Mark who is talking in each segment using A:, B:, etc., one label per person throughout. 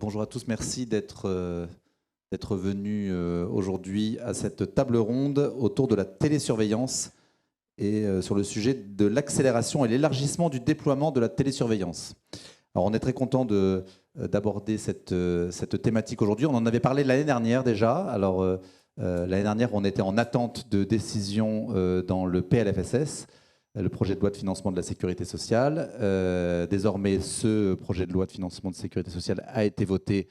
A: bonjour à tous. Merci d'être venus aujourd'hui à cette table ronde autour de la télésurveillance et sur le sujet de l'accélération et l'élargissement du déploiement de la télésurveillance. Alors on est très content d'aborder cette thématique aujourd'hui. On en avait parlé l'année dernière déjà. Alors l'année dernière, on était en attente de décision dans le PLFSS, le projet de loi de financement de la sécurité sociale. Désormais, ce projet de loi de financement de la sécurité sociale a été voté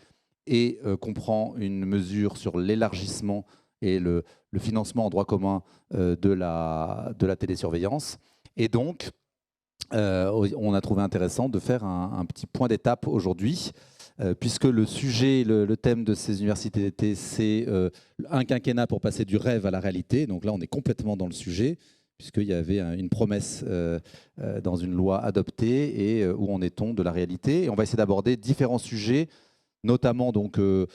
A: et comprend une mesure sur l'élargissement et le financement en droit commun de la télésurveillance. Et donc, on a trouvé intéressant de faire un petit point d'étape aujourd'hui, puisque le sujet, le thème de ces universités d'été, c'est un quinquennat pour passer du rêve à la réalité. Donc là, on est complètement dans le sujet, puisqu'il y avait une promesse dans une loi adoptée et où en est-on de la réalité. Et on va essayer d'aborder différents sujets, notamment donc, le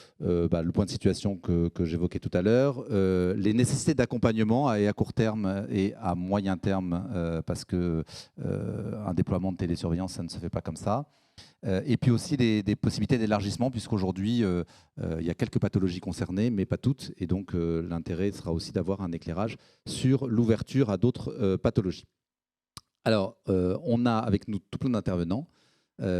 A: point de situation que j'évoquais tout à l'heure, les nécessités d'accompagnement à court terme et à moyen terme, parce qu'un déploiement de télésurveillance, ça ne se fait pas comme ça. Et puis aussi des possibilités d'élargissement, puisqu'aujourd'hui, il y a quelques pathologies concernées, mais pas toutes. Et donc, l'intérêt sera aussi d'avoir un éclairage sur l'ouverture à d'autres pathologies. Alors, on a avec nous tout plein d'intervenants,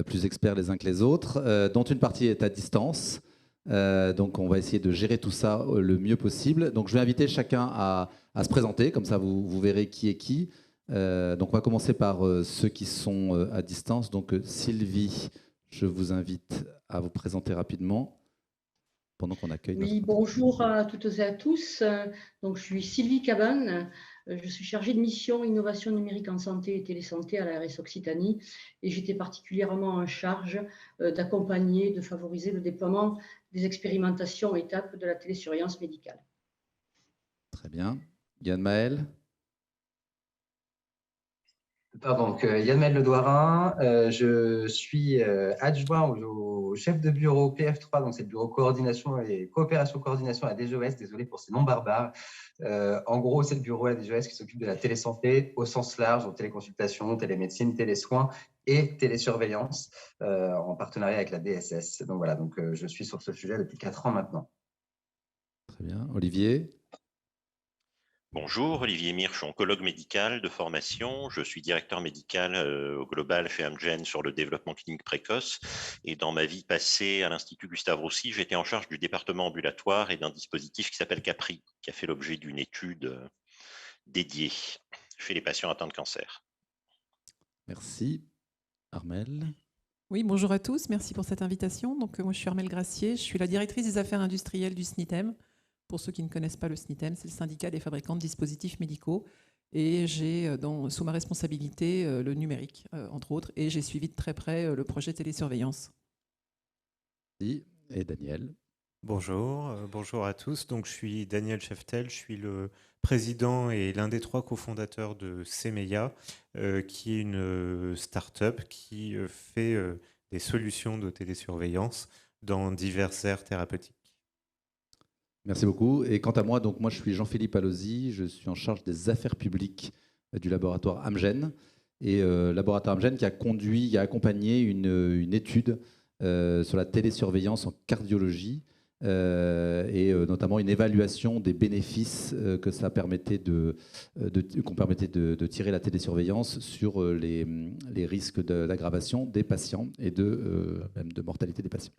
A: plus experts les uns que les autres, dont une partie est à distance. Donc, on va essayer de gérer tout ça le mieux possible. Donc, je vais inviter chacun à se présenter, comme ça vous verrez qui est qui. Donc, on va commencer par ceux qui sont à distance. Donc, Sylvie, je vous invite à vous présenter rapidement pendant qu'on accueille.
B: Oui, bonjour à toutes et à tous. Donc, je suis Sylvie Cabane. Je suis chargée de mission innovation numérique en santé et télésanté à l'ARS Occitanie. Et j'étais particulièrement en charge d'accompagner, de favoriser le déploiement des expérimentations étapes de la télésurveillance médicale.
A: Très bien. Yann Maël.
C: Donc, Yann Maël Le Douarin, je suis adjoint au chef de bureau PF3, donc c'est le bureau coordination et coopération à DGOS, désolé pour ces noms barbares. En gros, c'est le bureau à DGOS qui s'occupe de la télésanté au sens large, donc téléconsultation, télémédecine, télésoins et télésurveillance, en partenariat avec la DSS. Donc voilà, donc, je suis sur ce sujet depuis 4 ans maintenant.
A: Très bien. Olivier.
D: Bonjour, Olivier Mir, je suis oncologue médical de formation. Je suis directeur médical au Global chez Amgen sur le développement clinique précoce. Et dans ma vie passée à l'Institut Gustave Roussy, j'étais en charge du département ambulatoire et d'un dispositif qui s'appelle CAPRI, qui a fait l'objet d'une étude dédiée chez les patients atteints de cancer.
A: Merci. Armelle.
E: Oui, bonjour à tous. Merci pour cette invitation. Donc, moi, je suis Armelle Gracier. Je suis la directrice des affaires industrielles du SNITEM. Pour ceux qui ne connaissent pas le SNITEM, c'est le syndicat des fabricants de dispositifs médicaux. Et j'ai sous ma responsabilité le numérique, entre autres. Et j'ai suivi de très près le projet télésurveillance.
A: Et Daniel.
F: Bonjour, bonjour à tous. Donc, je suis Daniel Cheftel, je suis le président et l'un des 3 cofondateurs de Semeia, qui est une start-up qui fait des solutions de télésurveillance dans diverses aires thérapeutiques.
A: Merci beaucoup. Et quant à moi, donc moi je suis Jean-Philippe Allozy, je suis en charge des affaires publiques du laboratoire Amgen. Et laboratoire Amgen qui a accompagné une étude sur la télésurveillance en cardiologie et notamment une évaluation des bénéfices que ça permettait qu'on permettait de tirer la télésurveillance sur les risques d'aggravation des patients et même de mortalité des patients.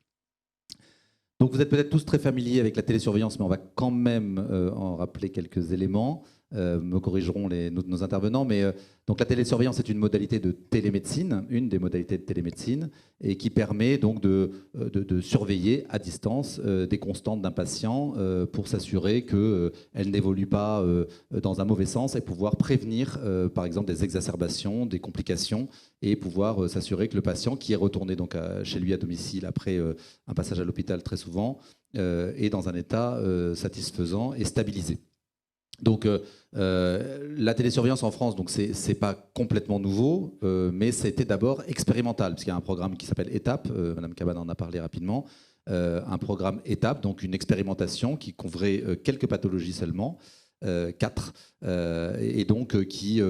A: Donc vous êtes peut-être tous très familiers avec la télésurveillance, mais on va quand même en rappeler quelques éléments. Me corrigeront nos intervenants, mais donc la télésurveillance est une modalité de télémédecine, une des modalités de télémédecine, et qui permet donc de surveiller à distance des constantes d'un patient pour s'assurer qu'elle n'évolue pas dans un mauvais sens et pouvoir prévenir par exemple des exacerbations, des complications, et pouvoir s'assurer que le patient qui est retourné donc chez lui à domicile après un passage à l'hôpital très souvent est dans un état satisfaisant et stabilisé. Donc, la télésurveillance en France, donc c'est pas complètement nouveau, mais c'était d'abord expérimental, puisqu'il y a un programme qui s'appelle ETAP, Madame Cabane en a parlé rapidement, un programme ETAP, donc une expérimentation qui couvrait quelques pathologies seulement, 4, et donc qui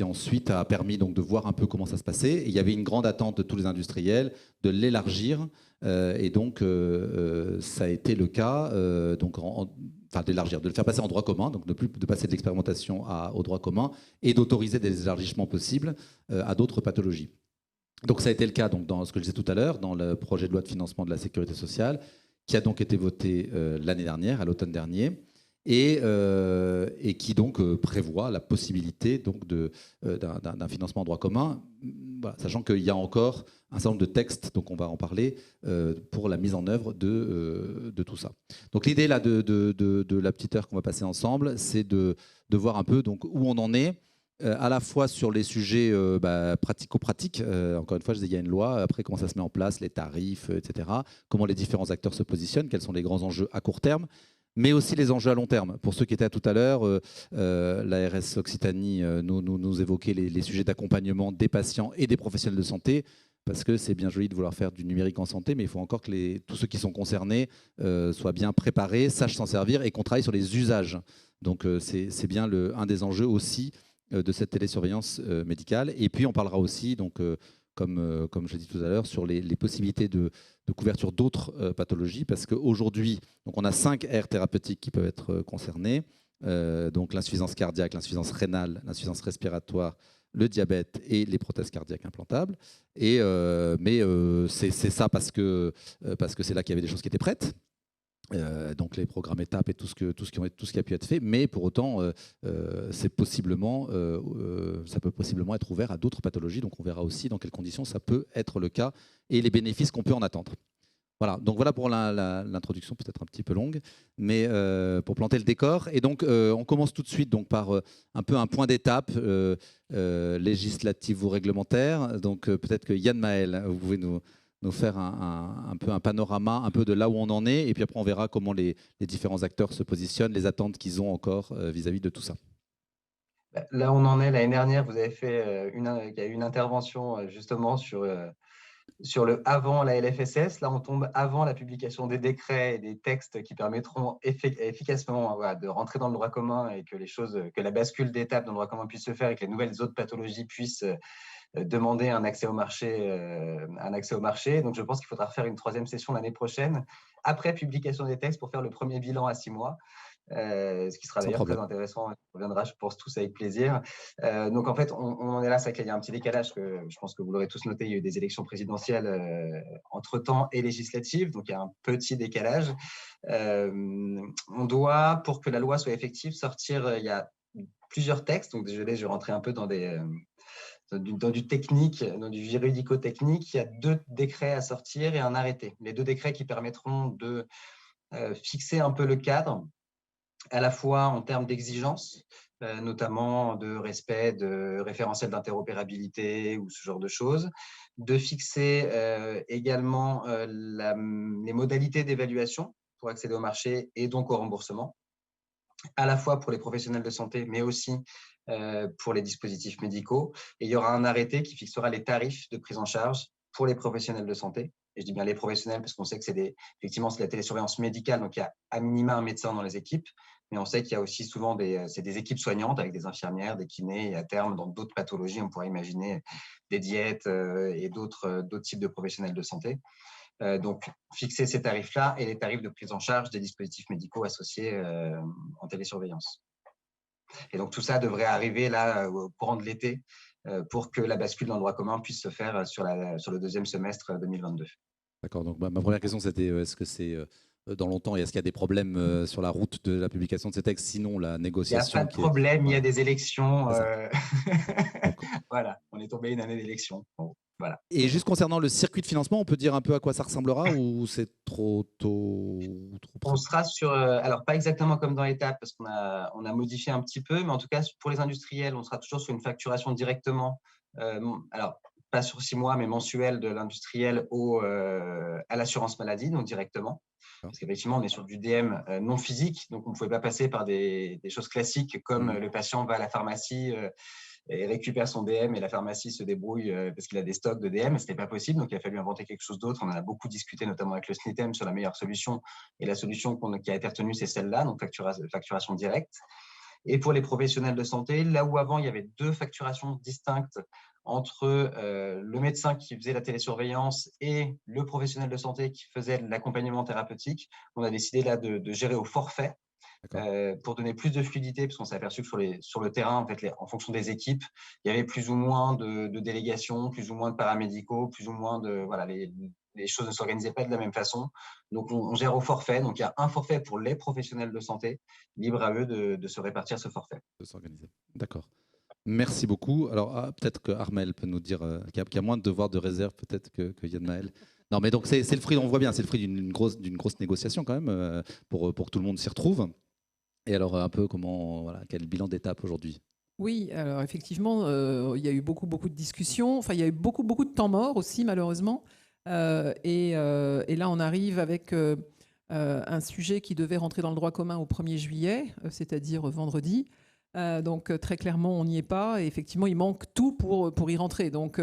A: ensuite a permis donc de voir un peu comment ça se passait. Et il y avait une grande attente de tous les industriels de l'élargir, et donc ça a été le cas, enfin d'élargir, de le faire passer en droit commun, donc de passer de l'expérimentation au droit commun et d'autoriser des élargissements possibles à d'autres pathologies. Donc ça a été le cas donc, dans ce que je disais tout à l'heure, dans le projet de loi de financement de la sécurité sociale, qui a donc été voté l'année dernière, à l'automne dernier, et qui donc prévoit la possibilité donc d'un financement en droit commun, voilà, sachant qu'il y a encore un certain nombre de textes, donc on va en parler, pour la mise en œuvre de tout ça. Donc l'idée là de la petite heure qu'on va passer ensemble, c'est de voir un peu donc, où on en est, à la fois sur les sujets pratico-pratiques. Encore une fois, je disais, il y a une loi, après comment ça se met en place, les tarifs, etc., comment les différents acteurs se positionnent, quels sont les grands enjeux à court terme, mais aussi les enjeux à long terme. Pour ceux qui étaient à tout à l'heure, l'ARS Occitanie nous évoquait les sujets d'accompagnement des patients et des professionnels de santé, parce que c'est bien joli de vouloir faire du numérique en santé, mais il faut encore que tous ceux qui sont concernés soient bien préparés, sachent s'en servir et qu'on travaille sur les usages. Donc c'est bien un des enjeux aussi de cette télésurveillance médicale. Et puis on parlera aussi, donc, comme je l'ai dit tout à l'heure, sur les possibilités de couverture d'autres pathologies, parce qu'aujourd'hui, on a 5 aires thérapeutiques qui peuvent être concernées, donc l'insuffisance cardiaque, l'insuffisance rénale, l'insuffisance respiratoire, le diabète et les prothèses cardiaques implantables. Mais c'est ça parce que c'est là qu'il y avait des choses qui étaient prêtes. Donc les programmes étapes et tout ce qui a pu être fait, mais pour autant, ça peut possiblement être ouvert à d'autres pathologies. Donc on verra aussi dans quelles conditions ça peut être le cas et les bénéfices qu'on peut en attendre. Voilà, donc voilà pour l'introduction, peut-être un petit peu longue, mais pour planter le décor. Et donc on commence tout de suite donc, par un peu un point d'étape législatif ou réglementaire. Donc peut-être que Yann Maël, vous pouvez nous faire un peu un panorama un peu de là où on en est, et puis après on verra comment les différents acteurs se positionnent, les attentes qu'ils ont encore vis-à-vis de tout ça.
C: Là, on en est. L'année dernière, vous avez fait il y a eu une intervention justement sur le avant la LFSS. Là, on tombe avant la publication des décrets et des textes qui permettront efficacement de rentrer dans le droit commun et que la bascule d'étape dans le droit commun puisse se faire et que les nouvelles autres pathologies puissent demander un accès au marché. Donc, je pense qu'il faudra refaire une 3e session l'année prochaine, après publication des textes, pour faire le premier bilan à 6 mois. Ce qui sera d'ailleurs très intéressant. On reviendra, je pense, tous avec plaisir. Donc, en fait, on en est là. C'est qu'il y a un petit décalage, que je pense que vous l'aurez tous noté. Il y a eu des élections présidentielles entre-temps et législatives. Donc, il y a un petit décalage. On doit, pour que la loi soit effective, sortir, il y a plusieurs textes. Donc, désolé, je vais rentrer un peu dans du technique, dans du juridico-technique. Il y a 2 décrets à sortir et un arrêté. Les 2 décrets qui permettront de fixer un peu le cadre, à la fois en termes d'exigences, notamment de respect de référentiels d'interopérabilité ou ce genre de choses, de fixer également les modalités d'évaluation pour accéder au marché et donc au remboursement, à la fois pour les professionnels de santé, mais aussi pour les dispositifs médicaux. Et il y aura un arrêté qui fixera les tarifs de prise en charge pour les professionnels de santé. Et je dis bien les professionnels parce qu'on sait que effectivement, c'est la télésurveillance médicale, donc il y a à minima un médecin dans les équipes, mais on sait qu'il y a aussi souvent des équipes soignantes avec des infirmières, des kinés, et à terme, dans d'autres pathologies, on pourrait imaginer des diètes et d'autres types de professionnels de santé. Donc, fixer ces tarifs-là et les tarifs de prise en charge des dispositifs médicaux associés en télésurveillance. Et donc, tout ça devrait arriver là au courant de l'été pour que la bascule dans le droit commun puisse se faire sur le 2e semestre 2022.
A: D'accord. Donc, ma première question, c'était est-ce que c'est dans longtemps et est-ce qu'il y a des problèmes sur la route de la publication de ces textes? Sinon, la négociation.
C: Il n'y a pas de problème, il y a des élections. Voilà, on est tombé une année d'élection. Bon, voilà.
A: Et juste concernant le circuit de financement, on peut dire un peu à quoi ça ressemblera ou c'est trop tôt?
C: On sera sur, alors pas exactement comme dans l'étape parce qu'on a modifié un petit peu, mais en tout cas pour les industriels, on sera toujours sur une facturation directement, alors pas sur 6 mois, mais mensuelle de l'industriel à l'assurance maladie, donc directement. Parce qu'effectivement, on est sur du DM non physique, donc on ne pouvait pas passer par des choses classiques comme le patient va à la pharmacie et récupère son DM et la pharmacie se débrouille parce qu'il a des stocks de DM. Ce n'était pas possible, donc il a fallu inventer quelque chose d'autre. On en a beaucoup discuté, notamment avec le SNITEM, sur la meilleure solution. Et la solution qui a été retenue, c'est celle-là, donc facturation directe. Et pour les professionnels de santé, là où avant, il y avait 2 facturations distinctes entre le médecin qui faisait la télésurveillance et le professionnel de santé qui faisait l'accompagnement thérapeutique, on a décidé là de gérer au forfait. Pour donner plus de fluidité, parce qu'on s'est aperçu que sur le terrain, en fait, en fonction des équipes, il y avait plus ou moins de délégations, plus ou moins de paramédicaux, plus ou moins de… Voilà, les choses ne s'organisaient pas de la même façon. Donc, on gère au forfait. Donc, il y a un forfait pour les professionnels de santé, libre à eux de se répartir ce forfait.
A: De s'organiser. D'accord. Merci beaucoup. Alors, peut-être que Armelle peut nous dire qu'il y a moins de devoirs de réserve peut-être que Yann Maël. Non, mais donc c'est le fruit, on voit bien, c'est le fruit d'une grosse négociation quand même pour que tout le monde s'y retrouve. Et alors, un peu quel bilan d'étape aujourd'hui?
E: Oui, alors effectivement, il y a eu beaucoup de discussions. Enfin, il y a eu beaucoup de temps mort aussi, malheureusement. Et là, on arrive avec un sujet qui devait rentrer dans le droit commun au 1er juillet, c'est-à-dire vendredi. Donc, très clairement, on n'y est pas. Et effectivement, il manque tout pour y rentrer. Donc,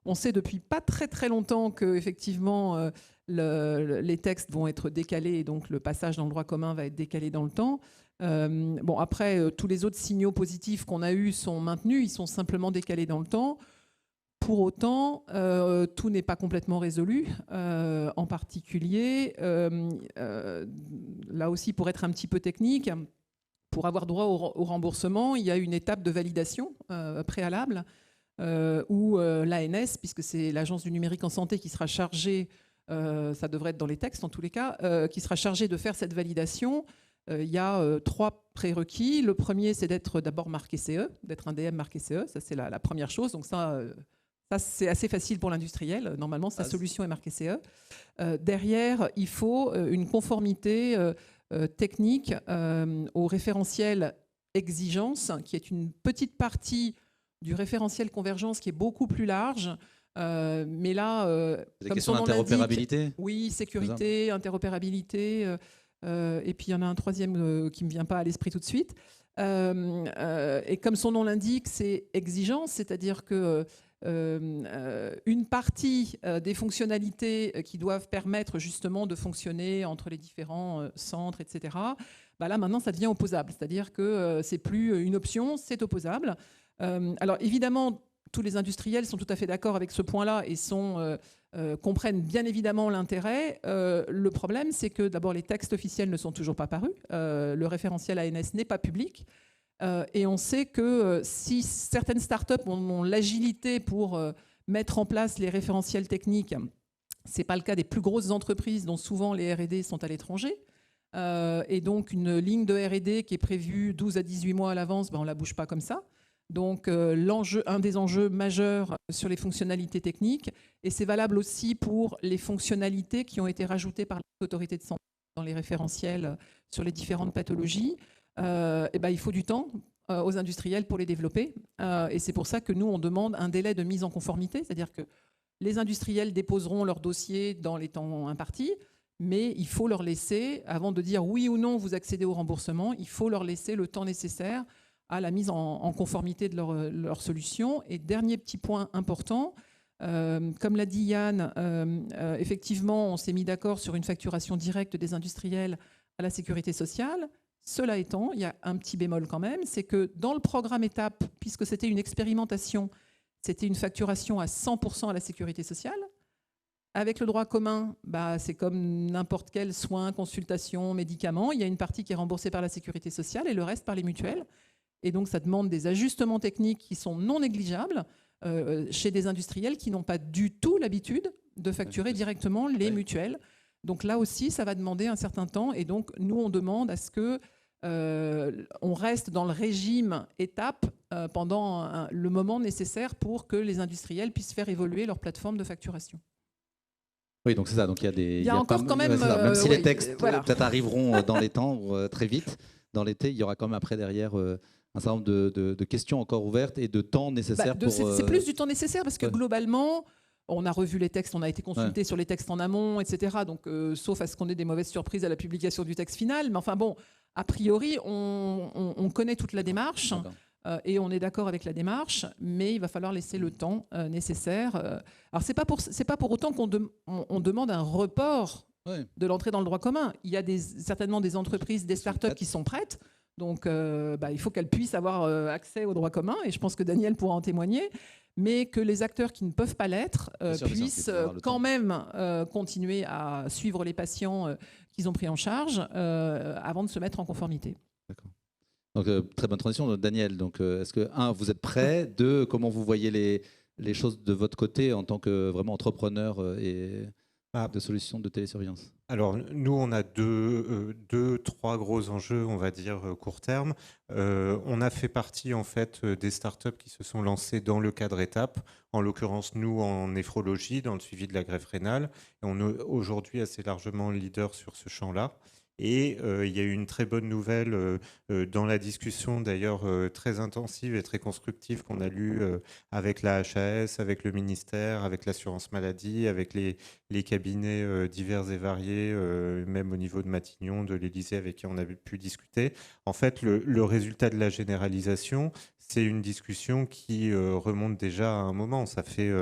E: on sait depuis pas très longtemps que effectivement, les textes vont être décalés. Et donc, le passage dans le droit commun va être décalé dans le temps. Bon, après, tous les autres signaux positifs qu'on a eus sont maintenus, ils sont simplement décalés dans le temps. Pour autant, tout n'est pas complètement résolu. En particulier, là aussi, pour être un petit peu technique, pour avoir droit au remboursement, il y a une étape de validation préalable où l'ANS, puisque c'est l'Agence du numérique en santé qui sera chargée, ça devrait être dans les textes en tous les cas, qui sera chargée de faire cette validation. Il y a 3 prérequis. Le premier, c'est d'être d'abord marqué CE, d'être un DM marqué CE. Ça, c'est la première chose. Donc ça c'est assez facile pour l'industriel. Normalement, sa solution est marquée CE. Derrière, il faut une conformité technique au référentiel exigence, qui est une petite partie du référentiel convergence qui est beaucoup plus large. Mais là,
A: des questions d'interopérabilité.
E: Oui, sécurité, interopérabilité. Et puis il y en a un troisième qui ne me vient pas à l'esprit tout de suite. Et comme son nom l'indique, c'est exigence, c'est-à-dire que une partie des fonctionnalités qui doivent permettre justement de fonctionner entre les différents centres, etc., bah là maintenant ça devient opposable, c'est-à-dire que c'est plus une option, c'est opposable. Alors évidemment, tous les industriels sont tout à fait d'accord avec ce point-là et comprennent bien évidemment l'intérêt. Le problème, c'est que d'abord les textes officiels ne sont toujours pas parus, le référentiel ANS n'est pas public. Et on sait que si certaines startups ont l'agilité pour mettre en place les référentiels techniques, ce n'est pas le cas des plus grosses entreprises dont souvent les R&D sont à l'étranger. Et donc une ligne de R&D qui est prévue 12 à 18 mois à l'avance, on ne la bouge pas comme ça. Donc un des enjeux majeurs sur les fonctionnalités techniques, et c'est valable aussi pour les fonctionnalités qui ont été rajoutées par l'autorité de santé dans les référentiels sur les différentes pathologies. Il faut du temps aux industriels pour les développer. Et c'est pour ça que nous, on demande un délai de mise en conformité, c'est-à-dire que les industriels déposeront leur dossier dans les temps impartis, mais il faut leur laisser, avant de dire oui ou non vous accédez au remboursement, il faut leur laisser le temps nécessaire à la mise en conformité de leur solution. Et dernier petit point important, comme l'a dit Yann, effectivement, on s'est mis d'accord sur une facturation directe des industriels à la sécurité sociale. Cela étant, il y a un petit bémol quand même, c'est que dans le programme étape, puisque c'était une expérimentation, c'était une facturation à 100% à la sécurité sociale. Avec le droit commun, c'est comme n'importe quel soin, consultation, médicament. Il y a une partie qui est remboursée par la sécurité sociale et le reste par les mutuelles. Et donc, ça demande des ajustements techniques qui sont non négligeables chez des industriels qui n'ont pas du tout l'habitude de facturer directement les mutuelles. Donc là aussi, ça va demander un certain temps. Et donc, nous, on demande à ce que on reste dans le régime étape pendant le moment nécessaire pour que les industriels puissent faire évoluer leur plateforme de facturation.
A: Oui, donc c'est ça. Donc il y a
E: encore quand même,
A: même si les textes peut-être arriveront dans les temps très vite, dans l'été, il y aura quand même après derrière un certain nombre de questions encore ouvertes et de temps nécessaire pour…
E: C'est plus du temps nécessaire parce que globalement, on a revu les textes, on a été consulté sur les textes en amont, etc. Donc, sauf à ce qu'on ait des mauvaises surprises à la publication du texte final. Mais enfin bon, a priori, on connaît toute la démarche et on est d'accord avec la démarche, mais il va falloir laisser le temps nécessaire. Alors, c'est pas pour autant qu'on demande un report de l'entrée dans le droit commun. Il y a certainement des entreprises, des startups qui sont prêtes. Donc, il faut qu'elles puissent avoir accès au droit commun, et je pense que Daniel pourra en témoigner, mais que les acteurs qui ne peuvent pas l'être puissent quand même continuer à suivre les patients qu'ils ont pris en charge avant de se mettre en conformité.
A: D'accord. Donc, très bonne transition, Daniel. Donc, est-ce que, vous êtes prêt? Deux, comment vous voyez les choses de votre côté en tant que vraiment entrepreneur et de solutions de télésurveillance?
F: Alors, nous, on a trois gros enjeux, on va dire, court terme. On a fait partie, en fait, des startups qui se sont lancées dans le cadre étape. En l'occurrence, nous, en néphrologie, dans le suivi de la greffe rénale. Et on est aujourd'hui assez largement leader sur ce champ-là. Et il y a eu une très bonne nouvelle dans la discussion, d'ailleurs très intensive et très constructive qu'on a lue avec la HAS, avec le ministère, avec l'assurance maladie, avec les cabinets divers et variés, même au niveau de Matignon, de l'Élysée, avec qui on avait pu discuter. En fait, le résultat de la généralisation, c'est une discussion qui remonte déjà à un moment. Ça fait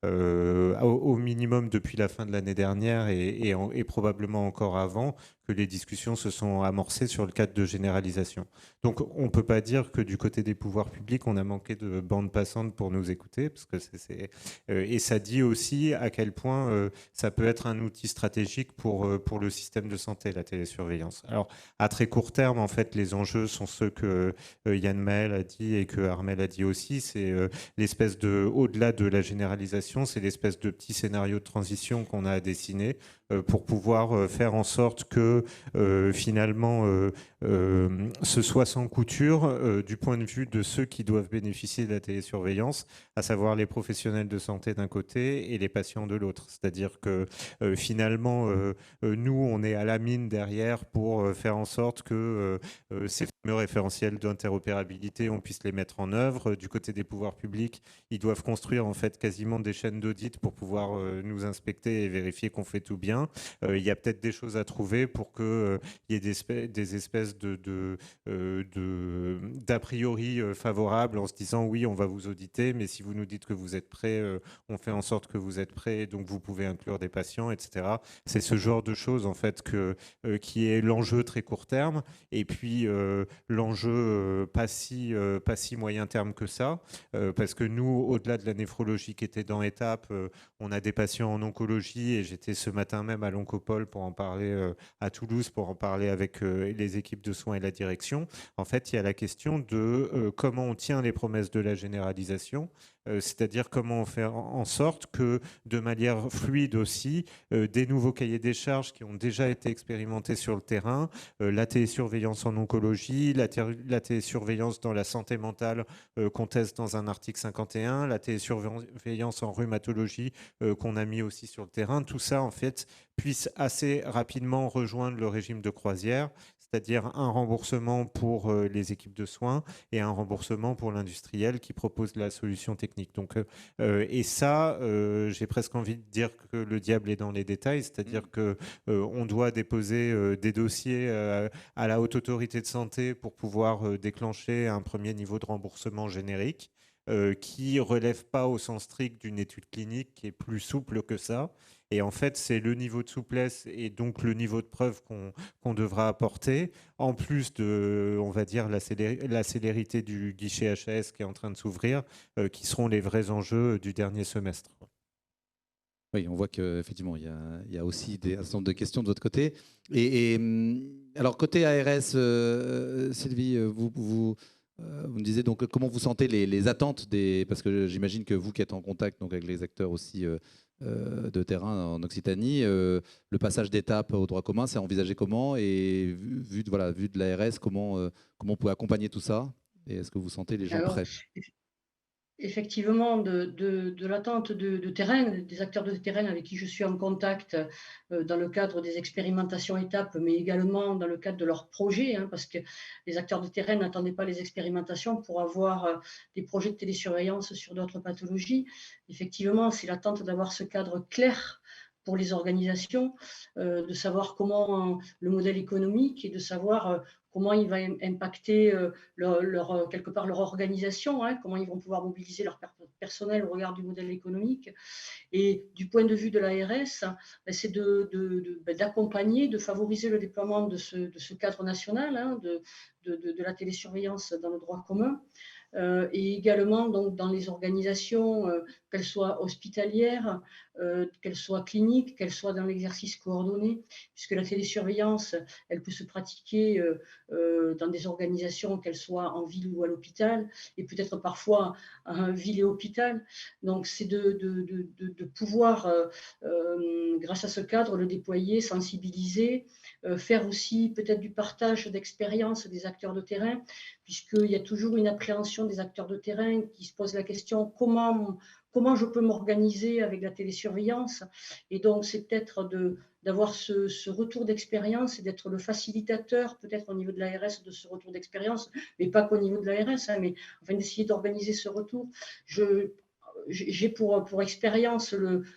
F: au minimum depuis la fin de l'année dernière et probablement encore avant que les discussions se sont amorcées sur le cadre de généralisation. Donc on ne peut pas dire que du côté des pouvoirs publics, on a manqué de bande passante pour nous écouter, parce que et ça dit aussi à quel point ça peut être un outil stratégique pour le système de santé, la télésurveillance. Alors à très court terme, en fait, les enjeux sont ceux que Yann Maël a dit et que Armelle a dit aussi, c'est l'espèce de, au-delà de la généralisation, c'est l'espèce de petit scénario de transition qu'on a à dessiner pour pouvoir faire en sorte que finalement ce soit sans couture du point de vue de ceux qui doivent bénéficier de la télésurveillance, à savoir les professionnels de santé d'un côté et les patients de l'autre. C'est-à-dire que finalement, nous, on est à la mine derrière pour faire en sorte que ces fameux référentiels d'interopérabilité, on puisse les mettre en œuvre. Du côté des pouvoirs publics, ils doivent construire en fait quasiment des chaînes d'audit pour pouvoir nous inspecter et vérifier qu'on fait tout bien. Il y a peut-être des choses à trouver pour qu'il y ait des espèces d'a priori favorables en se disant oui, on va vous auditer, mais si vous nous dites que vous êtes prêt, on fait en sorte que vous êtes prêt, donc vous pouvez inclure des patients, etc. C'est ce genre de choses en fait qui est l'enjeu très court terme, et puis l'enjeu pas si moyen terme que ça, parce que nous, au-delà de la néphrologie qui était dans étape, on a des patients en oncologie, et j'étais ce matin même à l'Oncopole pour en parler à Toulouse, pour en parler avec les équipes de soins et la direction. En fait, il y a la question de comment on tient les promesses de la généralisation, c'est-à-dire comment on fait en sorte que, de manière fluide aussi, des nouveaux cahiers des charges qui ont déjà été expérimentés sur le terrain, la télésurveillance en oncologie, la télésurveillance dans la santé mentale qu'on teste dans un article 51, la télésurveillance en rhumatologie qu'on a mis aussi sur le terrain, tout ça en fait puisse assez rapidement rejoindre le régime de croisière, c'est-à-dire un remboursement pour les équipes de soins et un remboursement pour l'industriel qui propose la solution technique. Donc, et ça, j'ai presque envie de dire que le diable est dans les détails, c'est-à-dire qu'on doit déposer des dossiers à la Haute Autorité de Santé pour pouvoir déclencher un premier niveau de remboursement générique qui ne relève pas au sens strict d'une étude clinique, qui est plus souple que ça. Et en fait, c'est le niveau de souplesse et donc le niveau de preuve qu'on devra apporter, en plus de, on va dire, la célérité du guichet HAS qui est en train de s'ouvrir, qui seront les vrais enjeux du dernier semestre.
A: Oui, on voit qu'effectivement, il y a aussi un certain nombre de questions de votre côté. Alors, côté ARS, Sylvie, vous me disiez donc comment vous sentez les attentes parce que j'imagine que vous qui êtes en contact donc, avec les acteurs aussi de terrain en Occitanie, le passage d'étape au droit commun, c'est envisagé comment? Et vu de l'ARS, comment on peut accompagner tout ça? Et est-ce que vous sentez les gens prêts?
B: Effectivement, de l'attente de terrain, des acteurs de terrain avec qui je suis en contact dans le cadre des expérimentations étapes, mais également dans le cadre de leurs projets, parce que les acteurs de terrain n'attendaient pas les expérimentations pour avoir des projets de télésurveillance sur d'autres pathologies. Effectivement, c'est l'attente d'avoir ce cadre clair pour les organisations, de savoir comment le modèle économique et de savoir comment il va impacter quelque part leur organisation, hein, comment ils vont pouvoir mobiliser leur personnel au regard du modèle économique. Et du point de vue de l'ARS, c'est d'accompagner, de favoriser le déploiement de ce cadre national, hein, de la télésurveillance dans le droit commun. Et également donc, dans les organisations, qu'elles soient hospitalières, qu'elles soient cliniques, qu'elles soient dans l'exercice coordonné, puisque la télésurveillance, elle peut se pratiquer dans des organisations, qu'elles soient en ville ou à l'hôpital, et peut-être parfois en ville et hôpital. Donc, c'est de pouvoir, grâce à ce cadre, le déployer, sensibiliser, faire aussi peut-être du partage d'expériences des acteurs de terrain, puisqu'il y a toujours une appréhension des acteurs de terrain qui se posent la question comment je peux m'organiser avec la télésurveillance. Et donc, c'est peut-être d'avoir ce retour d'expérience et d'être le facilitateur, peut-être au niveau de l'ARS, de ce retour d'expérience, mais pas qu'au niveau de l'ARS, hein, mais enfin, d'essayer d'organiser ce retour. J'ai pour expérience,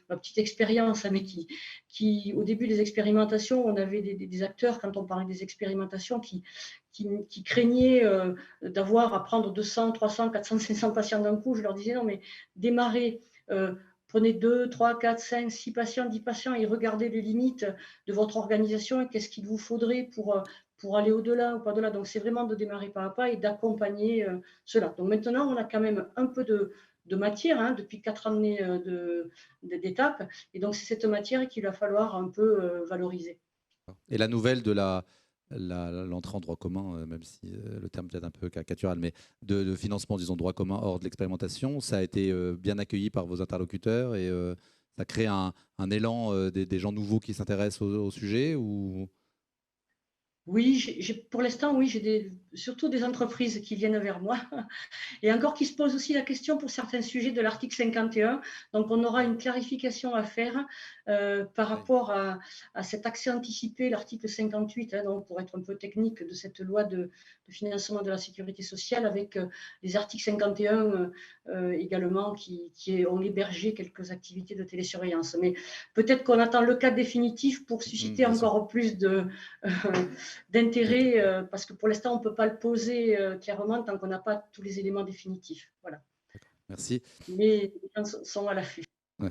B: ma petite expérience, hein, mais qui, au début des expérimentations, on avait des acteurs, quand on parlait des expérimentations, qui craignaient d'avoir à prendre 200, 300, 400, 500 patients d'un coup. Je leur disais non, mais démarrez, prenez 2, 3, 4, 5, 6 patients, 10 patients et regardez les limites de votre organisation et qu'est-ce qu'il vous faudrait pour aller au-delà ou pas au-delà. Donc, c'est vraiment de démarrer pas à pas et d'accompagner cela. Donc, maintenant, on a quand même un peu de matière, hein, depuis 4 années d'étapes. Et donc, c'est cette matière qu'il va falloir un peu valoriser.
A: Et la nouvelle de l'entrée en droit commun, même si le terme est peut-être un peu caricatural, mais de financement, disons, droit commun hors de l'expérimentation, ça a été bien accueilli par vos interlocuteurs et ça crée un élan des gens nouveaux qui s'intéressent au sujet ou...
B: Oui, pour l'instant, oui, j'ai surtout des entreprises qui viennent vers moi et encore qui se posent aussi la question pour certains sujets de l'article 51. Donc, on aura une clarification à faire par rapport à cet accès anticipé, l'article 58, hein, donc pour être un peu technique, de cette loi de financement de la sécurité sociale, avec les articles 51 également qui ont hébergé quelques activités de télésurveillance. Mais peut-être qu'on attend le cas définitif pour susciter encore plus d'intérêt, parce que pour l'instant, on ne peut pas le poser clairement tant qu'on n'a pas tous les éléments définitifs. Voilà.
A: Merci.
B: Mais les gens sont à l'affût.
A: Ouais.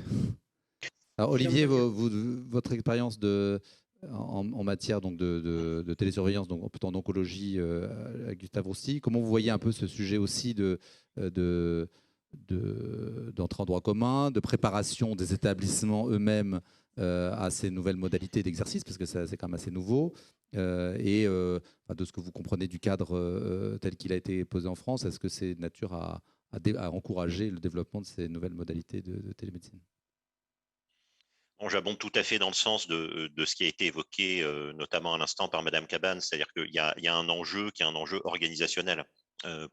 A: Alors, Olivier, votre expérience en matière donc de télésurveillance, donc plutôt en oncologie à Gustave Roussy, comment vous voyez un peu ce sujet aussi d'entrée en droit commun, de préparation des établissements eux-mêmes à ces nouvelles modalités d'exercice, parce que c'est quand même assez nouveau, et de ce que vous comprenez du cadre tel qu'il a été posé en France, est-ce que c'est de nature à encourager le développement de ces nouvelles modalités de télémédecine?
D: Bon, j'abonde tout à fait dans le sens de ce qui a été évoqué, notamment à l'instant par Madame Cabane, c'est-à-dire qu'il y a un enjeu qui est un enjeu organisationnel.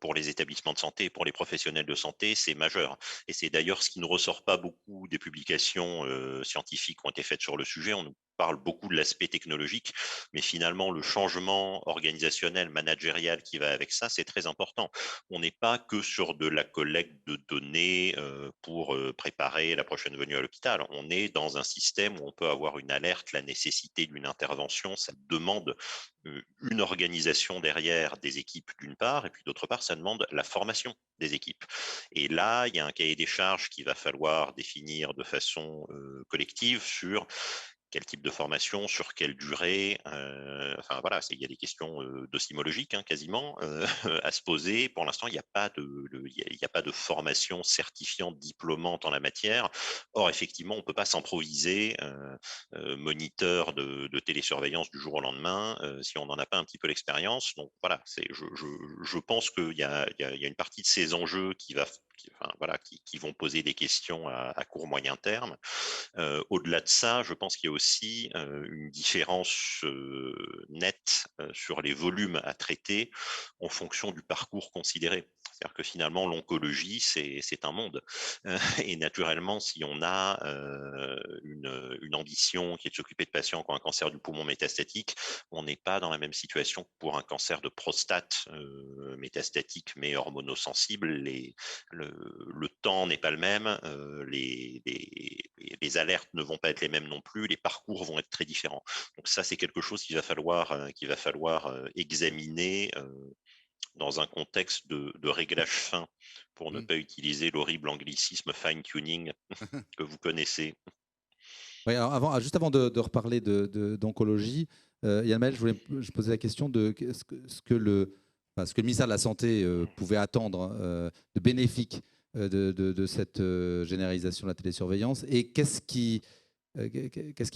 D: Pour les établissements de santé, pour les professionnels de santé, c'est majeur. Et c'est d'ailleurs ce qui ne ressort pas beaucoup des publications scientifiques qui ont été faites sur le sujet. On nous parle beaucoup de l'aspect technologique, mais finalement, le changement organisationnel, managérial qui va avec ça, c'est très important. On n'est pas que sur de la collecte de données pour préparer la prochaine venue à l'hôpital. On est dans un système où on peut avoir une alerte, la nécessité d'une intervention, ça demande une organisation derrière des équipes d'une part, et puis d'autre part, ça demande la formation des équipes. Et là, il y a un cahier des charges qu'il va falloir définir de façon collective sur quel type de formation, sur quelle durée. Enfin voilà, il y a des questions docimologiques quasiment à se poser. Pour l'instant, il n'y a pas de formation certifiante, diplômante en la matière. Or, effectivement, on ne peut pas s'improviser moniteur de télésurveillance du jour au lendemain si on n'en a pas un petit peu l'expérience. Donc voilà, je pense qu'il y a une partie de ces enjeux qui vont poser des questions à court moyen terme. Au-delà de ça, je pense qu'il y a aussi une différence nette sur les volumes à traiter en fonction du parcours considéré. C'est-à-dire que finalement, l'oncologie, c'est un monde. Et naturellement, si on a une ambition qui est de s'occuper de patients qui ont un cancer du poumon métastatique, on n'est pas dans la même situation que pour un cancer de prostate métastatique mais hormonosensible. le temps n'est pas le même, les alertes ne vont pas être les mêmes non plus, les parcours vont être très différents. Donc ça, c'est quelque chose qu'il va falloir examiner dans un contexte de réglage fin, pour ne pas utiliser l'horrible anglicisme fine-tuning que vous connaissez.
A: Oui, alors juste avant de reparler d'oncologie, Yann Maël, je posais la question de ce que le ministère de la Santé pouvait attendre de bénéfique de cette généralisation de la télésurveillance, et qu'est-ce qu'il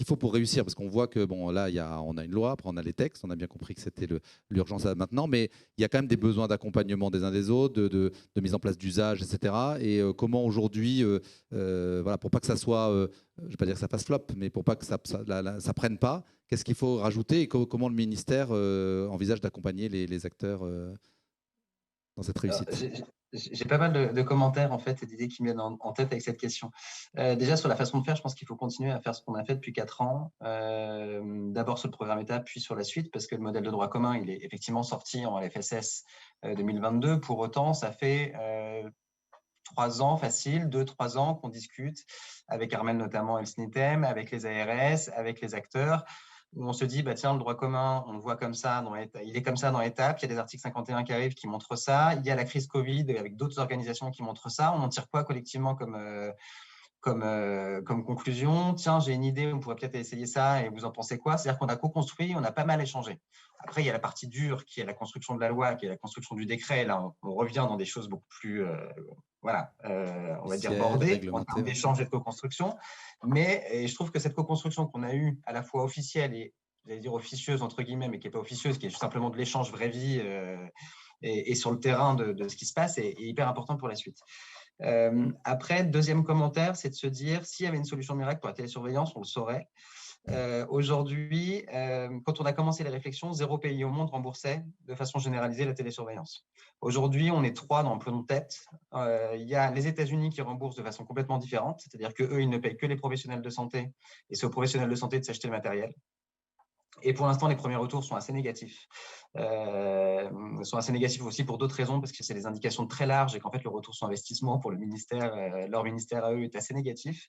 A: faut pour réussir? Parce qu'on voit que là, on a une loi, après on a les textes, on a bien compris que c'était l'urgence maintenant, mais il y a quand même des besoins d'accompagnement des uns des autres, de mise en place d'usages, etc. Et comment aujourd'hui, pour pas que ça soit, je ne vais pas dire que ça fasse flop, mais pour pas que ça prenne pas, qu'est-ce qu'il faut rajouter, et comment le ministère envisage d'accompagner les acteurs dans cette réussite?
C: J'ai pas mal de commentaires en fait et d'idées qui me viennent en tête avec cette question. Déjà sur la façon de faire, je pense qu'il faut continuer à faire ce qu'on a fait depuis 4 ans. D'abord sur le programme étape, puis sur la suite, parce que le modèle de droit commun, il est effectivement sorti en LFSS 2022. Pour autant, ça fait 3 ans facile, 2-3 ans qu'on discute avec Armel notamment et le SNITEM, avec les ARS, avec les acteurs, où on se dit, tiens, le droit commun, on le voit comme ça, il est comme ça dans l'étape, il y a des articles 51 qui arrivent qui montrent ça, il y a la crise Covid avec d'autres organisations qui montrent ça, on en tire quoi collectivement comme conclusion? Tiens, j'ai une idée, on pourrait peut-être essayer ça, et vous en pensez quoi? C'est-à-dire qu'on a co-construit, on a pas mal échangé. Après, il y a la partie dure qui est la construction de la loi, qui est la construction du décret. Là, on revient dans des choses beaucoup plus, on va dire bordées en termes d'échange et de co-construction. Mais je trouve que cette co-construction qu'on a eue, à la fois officielle et, j'allais dire officieuse, entre guillemets, mais qui n'est pas officieuse, qui est simplement de l'échange vraie vie et sur le terrain de ce qui se passe, est hyper important pour la suite. Après, deuxième commentaire, c'est de se dire, s'il y avait une solution miracle pour la télésurveillance, on le saurait. Aujourd'hui, quand on a commencé les réflexions, 0 pays au monde remboursait de façon généralisée la télésurveillance. Aujourd'hui, on est 3 dans le peloton de tête. Il y a les États-Unis qui remboursent de façon complètement différente, c'est-à-dire qu'eux, ils ne payent que les professionnels de santé, et c'est aux professionnels de santé de s'acheter le matériel. Et pour l'instant, les premiers retours sont assez négatifs. Sont assez négatifs aussi pour d'autres raisons, parce que c'est des indications très larges et qu'en fait, le retour sur investissement pour le ministère, leur ministère à eux, est assez négatif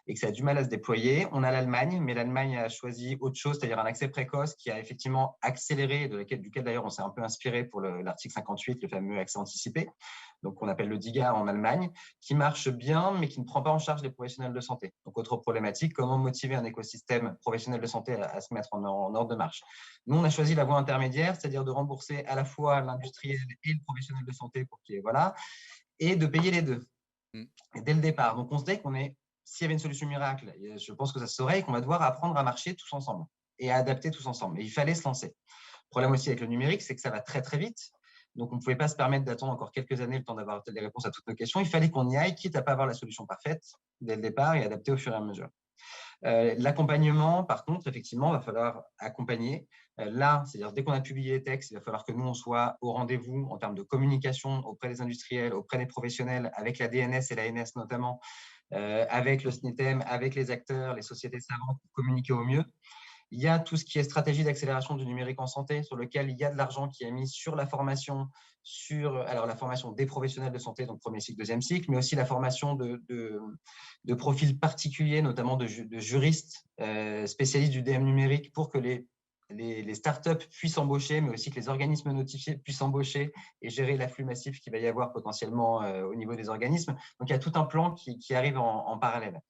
C: et que ça a du mal à se déployer. On a l'Allemagne, mais l'Allemagne a choisi autre chose, c'est-à-dire un accès précoce qui a effectivement accéléré, duquel d'ailleurs on s'est un peu inspiré pour l'article 58, le fameux accès anticipé, donc qu'on appelle le DIGA en Allemagne, qui marche bien, mais qui ne prend pas en charge les professionnels de santé. Donc, autre problématique, comment motiver un écosystème professionnel de santé à se mettre en ordre de marche. Nous, on a choisi la voie intermédiaire, c'est-à-dire de rembourser à la fois l'industriel et le professionnel de santé pour qu'il y ait, et de payer les deux dès le départ. Donc, on se dit s'il y avait une solution miracle, je pense que ça se saurait et qu'on va devoir apprendre à marcher tous ensemble et à adapter tous ensemble. Mais il fallait se lancer. Le problème aussi avec le numérique, c'est que ça va très, très vite. Donc, on ne pouvait pas se permettre d'attendre encore quelques années le temps d'avoir des réponses à toutes nos questions. Il fallait qu'on y aille, quitte à ne pas avoir la solution parfaite dès le départ et adapter au fur et à mesure. L'accompagnement, par contre, effectivement, va falloir accompagner. Là, c'est-à-dire dès qu'on a publié les textes, il va falloir que nous, on soit au rendez-vous en termes de communication auprès des industriels, auprès des professionnels, avec la DNS et l'ANS notamment, avec le SNITEM, avec les acteurs, les sociétés savantes, pour communiquer au mieux. Il y a tout ce qui est stratégie d'accélération du numérique en santé, sur lequel il y a de l'argent qui est mis sur la formation, la formation des professionnels de santé, donc premier cycle, deuxième cycle, mais aussi la formation de profils particuliers, notamment de juristes spécialistes du DM numérique, pour que les startups puissent embaucher, mais aussi que les organismes notifiés puissent embaucher et gérer l'afflux massif qu'il va y avoir potentiellement au niveau des organismes. Donc, il y a tout un plan qui arrive en parallèle.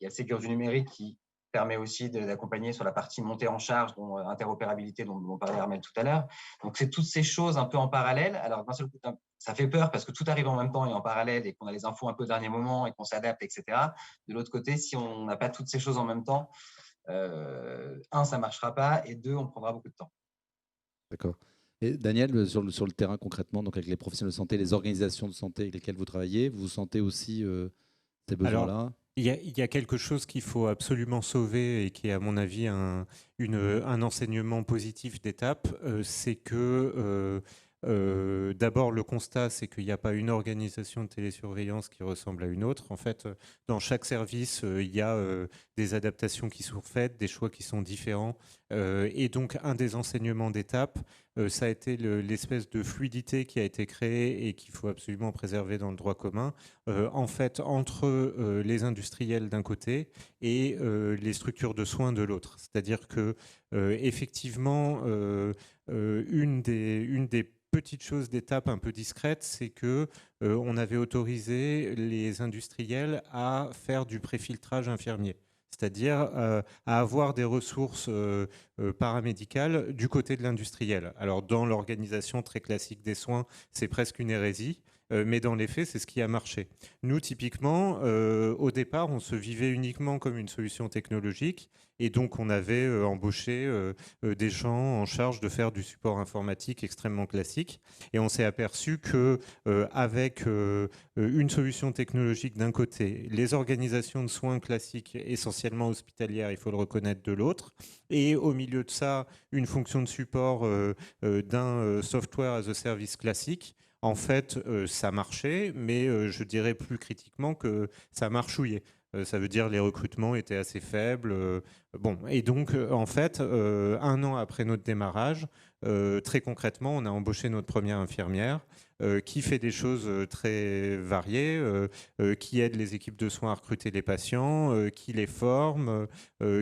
C: Il y a le Ségur du numérique qui permet aussi d'accompagner sur la partie montée en charge, interopérabilité dont parlait Armel tout à l'heure. Donc, c'est toutes ces choses un peu en parallèle. Alors, d'un seul coup, ça fait peur parce que tout arrive en même temps et en parallèle et qu'on a les infos un peu au dernier moment et qu'on s'adapte, etc. De l'autre côté, si on n'a pas toutes ces choses en même temps, un, ça ne marchera pas, et deux, on prendra beaucoup de temps.
A: D'accord. Et Daniel, sur le terrain concrètement, donc avec les professionnels de santé, les organisations de santé avec lesquelles vous travaillez, vous sentez aussi ces besoins-là?
F: Il y a quelque chose qu'il faut absolument sauver et qui est à mon avis un enseignement positif d'étape, c'est que d'abord le constat c'est qu'il n'y a pas une organisation de télésurveillance qui ressemble à une autre. En fait, dans chaque service, il y a des adaptations qui sont faites, des choix qui sont différents. Et donc, un des enseignements d'étape, ça a été l'espèce de fluidité qui a été créée et qu'il faut absolument préserver dans le droit commun, en fait, entre les industriels d'un côté et les structures de soins de l'autre. C'est-à-dire que, effectivement, une des petites choses d'étape un peu discrète, c'est que on avait autorisé les industriels à faire du préfiltrage infirmier, c'est-à-dire à avoir des ressources paramédicales du côté de l'industriel. Alors, dans l'organisation très classique des soins, c'est presque une hérésie, mais dans les faits, c'est ce qui a marché. Nous, typiquement, au départ, on se vivait uniquement comme une solution technologique, et donc on avait embauché des gens en charge de faire du support informatique extrêmement classique, et on s'est aperçu que avec une solution technologique d'un côté, les organisations de soins classiques, essentiellement hospitalières, il faut le reconnaître, de l'autre, et au milieu de ça, une fonction de support d'un software as a service classique. En fait, ça marchait, mais je dirais plus critiquement que ça marchouillait. Ça veut dire les recrutements étaient assez faibles. Bon, et donc, en fait, 1 an après notre démarrage, très concrètement, on a embauché notre première infirmière qui fait des choses très variées, qui aide les équipes de soins à recruter les patients, qui les forme,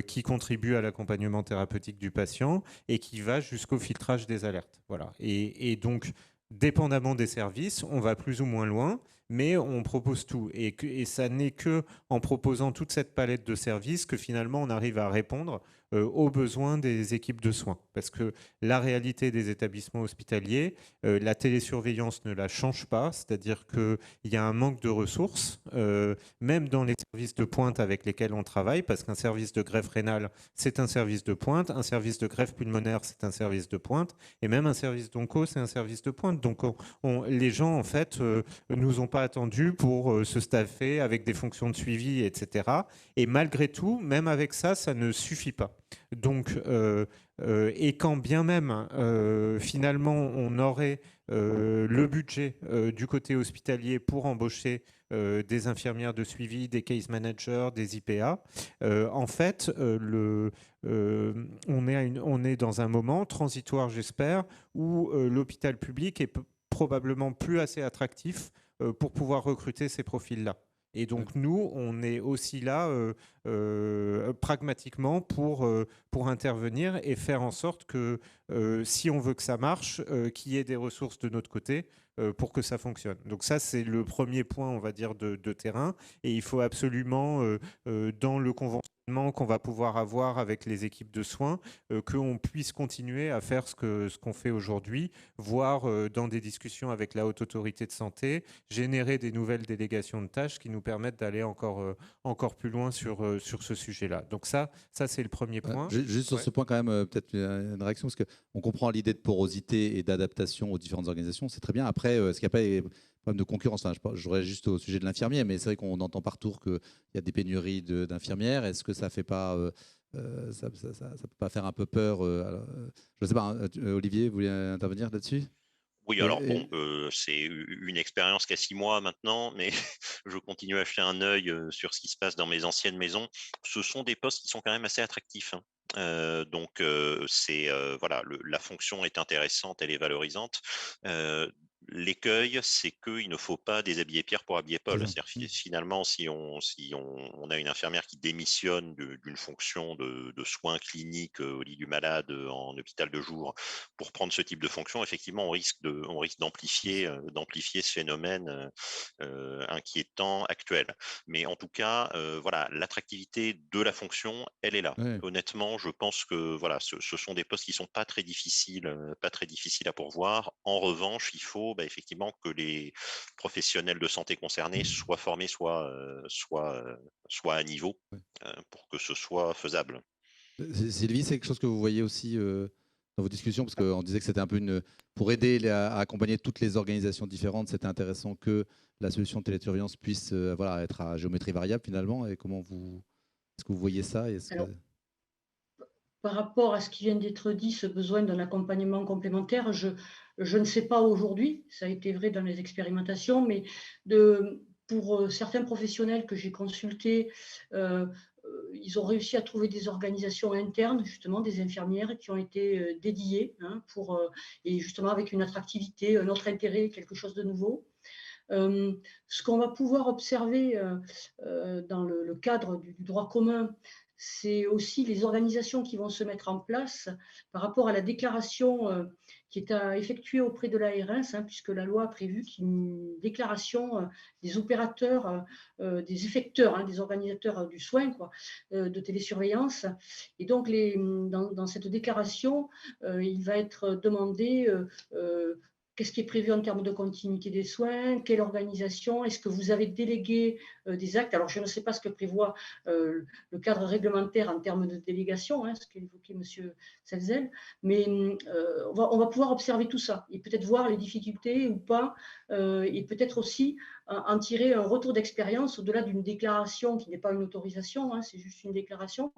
F: qui contribue à l'accompagnement thérapeutique du patient et qui va jusqu'au filtrage des alertes. Voilà. Et donc, dépendamment des services, on va plus ou moins loin, mais on propose tout. Et ça n'est que en proposant toute cette palette de services que finalement on arrive à répondre aux besoins des équipes de soins. Parce que la réalité des établissements hospitaliers, la télésurveillance ne la change pas, c'est-à-dire qu'il y a un manque de ressources, même dans les services de pointe avec lesquels on travaille, parce qu'un service de greffe rénale, c'est un service de pointe, un service de greffe pulmonaire, c'est un service de pointe, et même un service d'onco, c'est un service de pointe. Donc les gens, en fait, nous ont pas attendus pour se staffer avec des fonctions de suivi, etc. Et malgré tout, même avec ça, ça ne suffit pas. Donc, et quand bien même, finalement, on aurait le budget du côté hospitalier pour embaucher des infirmières de suivi, des case managers, des IPA, en fait, on est dans un moment transitoire, j'espère, où l'hôpital public est probablement plus assez attractif pour pouvoir recruter ces profils-là. Et donc nous, on est aussi là pragmatiquement pour intervenir et faire en sorte que si on veut que ça marche, qu'il y ait des ressources de notre côté pour que ça fonctionne. Donc ça, c'est le premier point, on va dire, de terrain. Et il faut absolument, dans le conventionnement qu'on va pouvoir avoir avec les équipes de soins, qu'on puisse continuer à faire ce qu'on fait aujourd'hui, voire dans des discussions avec la Haute Autorité de Santé, générer des nouvelles délégations de tâches qui nous permettent d'aller encore plus loin sur ce sujet-là. Donc ça c'est le premier point.
A: Juste sur ce point, quand même, peut-être une réaction, parce qu'on comprend l'idée de porosité et d'adaptation aux différentes organisations, c'est très bien. Après, est-ce qu'il n'y a pas des problèmes de concurrence? J'aurais juste au sujet de l'infirmier, mais c'est vrai qu'on entend partout qu'il y a des pénuries d'infirmières. Est-ce que ça fait pas... ça peut pas faire un peu peur je ne sais pas, Olivier, vous voulez intervenir là-dessus?
D: Oui, alors bon, c'est une expérience qu'à 6 mois maintenant, mais je continue à jeter un œil sur ce qui se passe dans mes anciennes maisons. Ce sont des postes qui sont quand même assez attractifs, hein. Donc c'est voilà, la fonction est intéressante, elle est valorisante. L'écueil, c'est qu'il ne faut pas déshabiller Pierre pour habiller Paul. C'est-à-dire finalement, si on a une infirmière qui démissionne d'une fonction de soins cliniques au lit du malade en hôpital de jour pour prendre ce type de fonction, effectivement, on risque d'amplifier ce phénomène inquiétant actuel. Mais en tout cas, voilà, l'attractivité de la fonction, elle est là.
A: Ouais.
D: Honnêtement, je pense que voilà, ce sont des postes qui sont pas très difficiles à pourvoir. En revanche, il faut effectivement que les professionnels de santé concernés soient formés, soient à niveau pour que ce soit faisable.
A: Sylvie, c'est quelque chose que vous voyez aussi dans vos discussions, parce qu'on disait que c'était un peu pour aider à accompagner toutes les organisations différentes, c'était intéressant que la solution de télésurveillance puisse voilà, être à géométrie variable finalement. Et est-ce que vous voyez ça?
B: Alors, par rapport à ce qui vient d'être dit, ce besoin d'un accompagnement complémentaire, je ne sais pas aujourd'hui, ça a été vrai dans les expérimentations, mais pour certains professionnels que j'ai consultés, ils ont réussi à trouver des organisations internes, justement, des infirmières qui ont été dédiées et justement avec une attractivité, un autre intérêt, quelque chose de nouveau. Ce qu'on va pouvoir observer dans le cadre du droit commun, c'est aussi les organisations qui vont se mettre en place par rapport à la déclaration qui est à effectuer auprès de l'ARS, puisque la loi a prévu qu'une déclaration des opérateurs, des effecteurs, des organisateurs du soin, de télésurveillance. Et donc, dans cette déclaration, il va être demandé qu'est-ce qui est prévu en termes de continuité des soins, quelle organisation, est-ce que vous avez délégué des actes. Alors, je ne sais pas ce que prévoit le cadre réglementaire en termes de délégation, ce qu'évoquait M. Selzel, mais on va pouvoir observer tout ça et peut-être voir les difficultés ou pas, et peut-être aussi en tirer un retour d'expérience au-delà d'une déclaration qui n'est pas une autorisation, c'est juste une déclaration.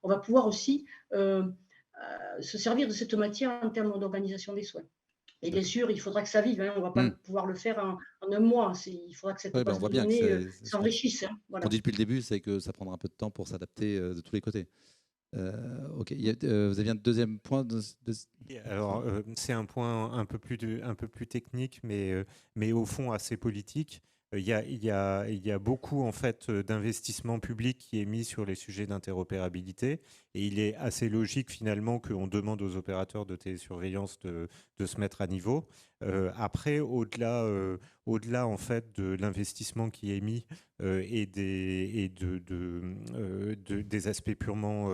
B: On va pouvoir aussi se servir de cette matière en termes d'organisation des soins. Et bien sûr, il faudra que ça vive. On ne va pas pouvoir le faire en un mois. Il faudra que cette base de données s'enrichisse.
A: Voilà. Ce qu'on dit depuis le début, c'est que ça prendra un peu de temps pour s'adapter de tous les côtés. Ok. Vous aviez un deuxième point
F: Alors, c'est un point un peu plus technique, mais au fond assez politique. Il y a beaucoup en fait d'investissement public qui est mis sur les sujets d'interopérabilité et il est assez logique finalement qu'on demande aux opérateurs de télésurveillance de se mettre à niveau. Après, au-delà en fait de l'investissement qui est mis et des aspects purement